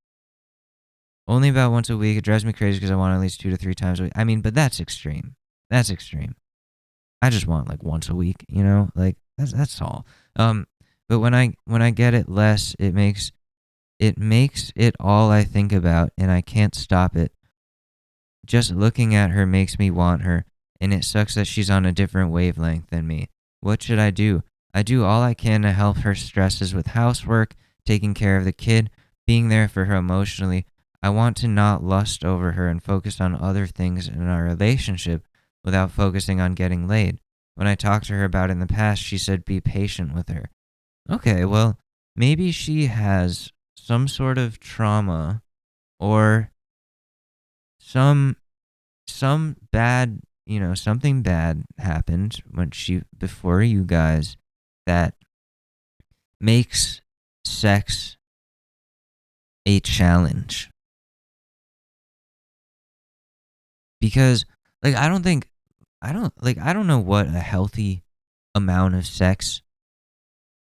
Speaker 4: Only about once a week. It drives me crazy because I want at least 2 to 3 times a week. I mean, but that's extreme. That's extreme. I just want like once a week, you know? Like that's all. But when I get it less, it makes it all I think about, and I can't stop it. Just looking at her makes me want her, and it sucks that she's on a different wavelength than me. What should I do? I do all I can to help her stresses with housework, taking care of the kid, being there for her emotionally. I want to not lust over her and focus on other things in our relationship without focusing on getting laid. When I talked to her about it in the past, she said be patient with her. Okay, well, maybe she has some sort of trauma or some bad, something bad happened before you guys that makes sex a challenge. Because like I don't know what a healthy amount of sex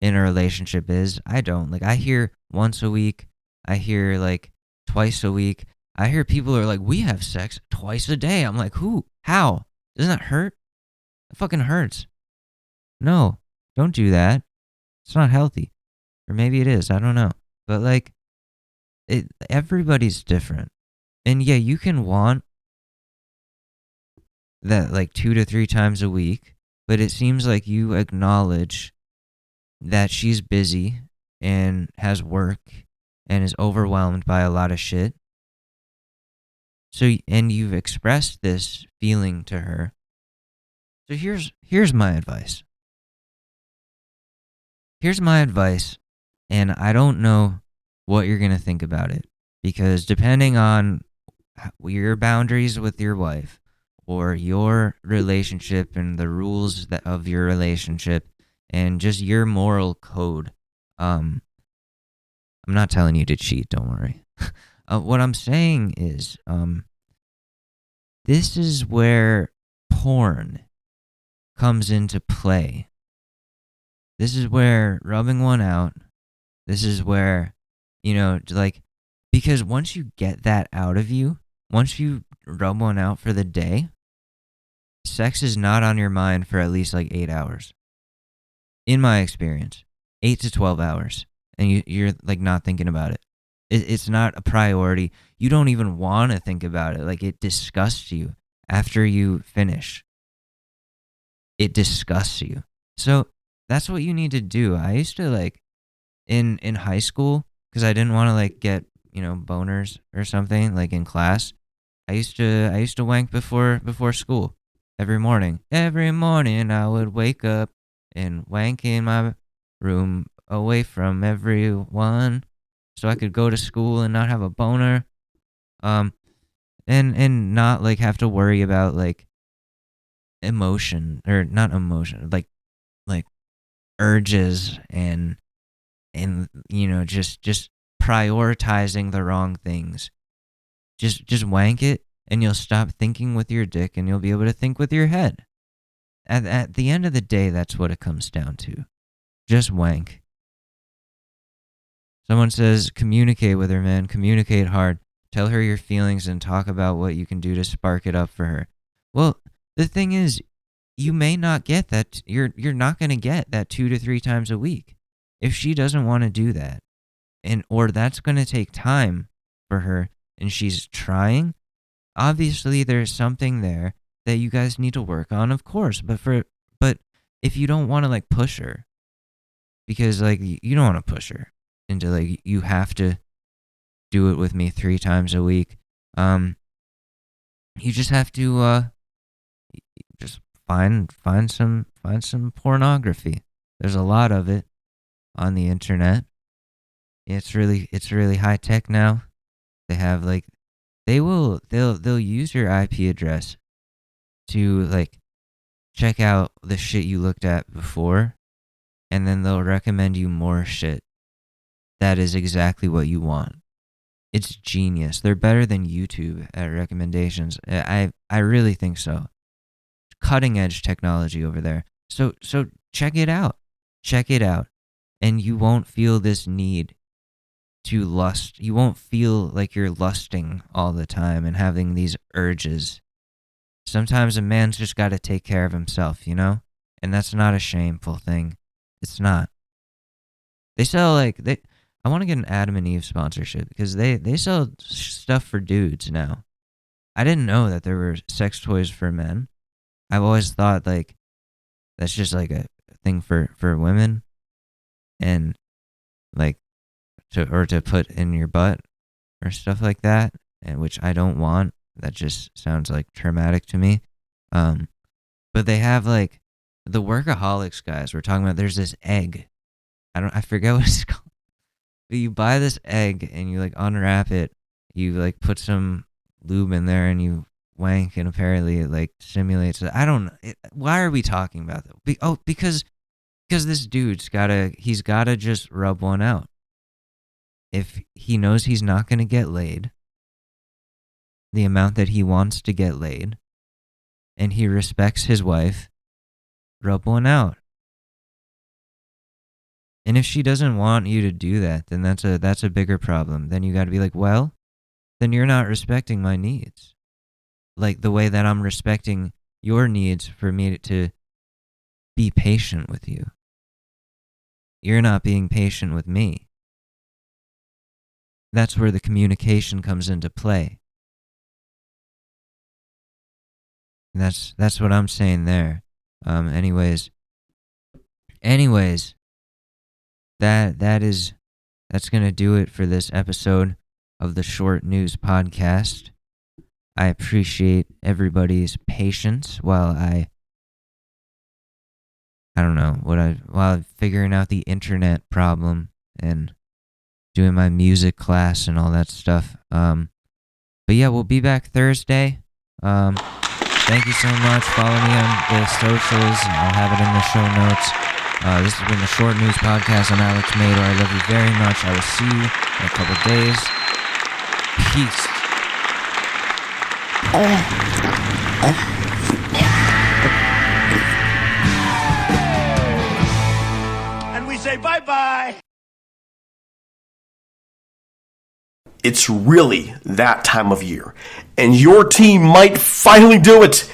Speaker 4: in a relationship is. I don't. Like I hear once a week, I hear like twice a week. I hear people are like, we have sex twice a day. I'm like, who? How? Doesn't that hurt? It fucking hurts. No, don't do that. It's not healthy. Or maybe it is. I don't know. But like, everybody's different. And yeah, you can want that like 2 to 3 times a week, but it seems like you acknowledge that she's busy and has work and is overwhelmed by a lot of shit. So, and you've expressed this feeling to her. So here's my advice. Here's my advice, and I don't know what you're going to think about it, because depending on your boundaries with your wife or your relationship and the rules of your relationship and just your moral code, I'm not telling you to cheat, don't worry. What I'm saying is, this is where porn comes into play. This is where rubbing one out, this is where, because once you get that out of you, once you rub one out for the day, sex is not on your mind for at least like 8 hours. In my experience, 8 to 12 hours. And you're like not thinking about it. It's not a priority. You don't even want to think about it. Like it disgusts you after you finish. It disgusts you. So that's what you need to do. I used to like in high school, because I didn't want to like get, boners or something like in class. I used to wank before school every morning. Every morning I would wake up and wank in my room away from everyone, so I could go to school and not have a boner, and not like have to worry about like emotion, or not emotion, like urges and just prioritizing the wrong things. Just wank it, and you'll stop thinking with your dick, and you'll be able to think with your head. At the end of the day, that's what it comes down to. Just wank. Someone says, communicate with her, man. Communicate hard. Tell her your feelings and talk about what you can do to spark it up for her. Well, the thing is, you may not get that. You're not going to get that 2 to 3 times a week. If she doesn't want to do that, or that's going to take time for her, and she's trying, obviously there's something there that you guys need to work on, of course. But if you don't want to like push her, because like you don't want to push her into like you have to do it with me 3 times a week, you just have to just find some pornography. There's a lot of it on the internet. It's really high tech now. They have like they'll use your IP address to like check out the shit you looked at before, and then they'll recommend you more shit that is exactly what you want. It's genius. They're better than YouTube at recommendations. I really think so. Cutting edge technology over there. So check it out. Check it out. And you won't feel this need to lust. You won't feel like you're lusting all the time and having these urges. Sometimes a man's just got to take care of himself, you know? And that's not a shameful thing. It's not. They sell I want to get an Adam and Eve sponsorship because they sell stuff for dudes now. I didn't know that there were sex toys for men. I've always thought like that's just like a thing for women, and like to put in your butt or stuff like that, and which I don't want. That just sounds like traumatic to me. But they have like the workaholics guys we're talking about. There's this egg. I forget what it's called. But you buy this egg and you like unwrap it. You like put some lube in there and you wank, and apparently it like simulates it. Why are we talking about that? Because this dude's he's gotta just rub one out. If he knows he's not gonna get laid, the amount that he wants to get laid, and he respects his wife, rub one out. And if she doesn't want you to do that, then that's a bigger problem. Then you got to be like, well, then you're not respecting my needs. Like the way that I'm respecting your needs for me to be patient with you. You're not being patient with me. That's where the communication comes into play. That's what I'm saying there. Anyways, that's gonna do it for this episode of the Short News Podcast. I appreciate everybody's patience while while figuring out the internet problem and doing my music class and all that stuff. But yeah, we'll be back Thursday. Thank you so much. Follow me on the socials, and I'll have it in the show notes. This has been the Short News Podcast. I'm Alex Mader. I love you very much. I will see you in a couple days. Peace.
Speaker 3: And we say bye-bye.
Speaker 17: It's really that time of year, and your team might finally do it.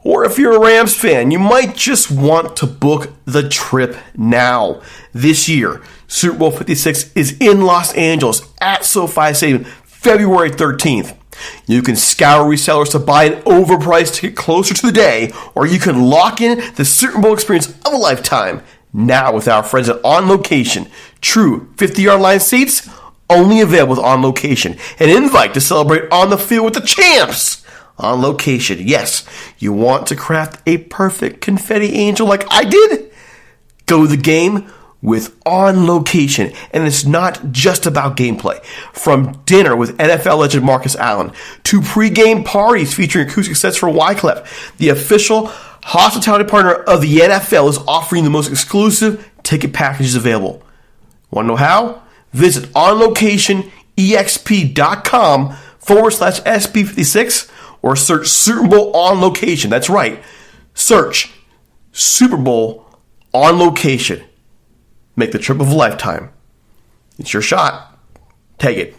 Speaker 17: Or if you're a Rams fan, you might just want to book the trip now. This year, Super Bowl 56 is in Los Angeles at SoFi Stadium, February 13th. You can scour resellers to buy an overpriced ticket closer to the day, or you can lock in the Super Bowl experience of a lifetime now with our friends at On Location. True 50-yard line seats, only available with On Location. An invite to celebrate on the field with the champs. On Location. Yes, you want to craft a perfect confetti angel like I did? Go to the game with On Location. And it's not just about gameplay. From dinner with NFL legend Marcus Allen to pregame parties featuring acoustic sets for Wyclef, the official hospitality partner of the NFL is offering the most exclusive ticket packages available. Want to know how? Visit onlocationexp.com/SB56 or search Super Bowl On Location. That's right. Search Super Bowl On Location. Make the trip of a lifetime. It's your shot. Take it.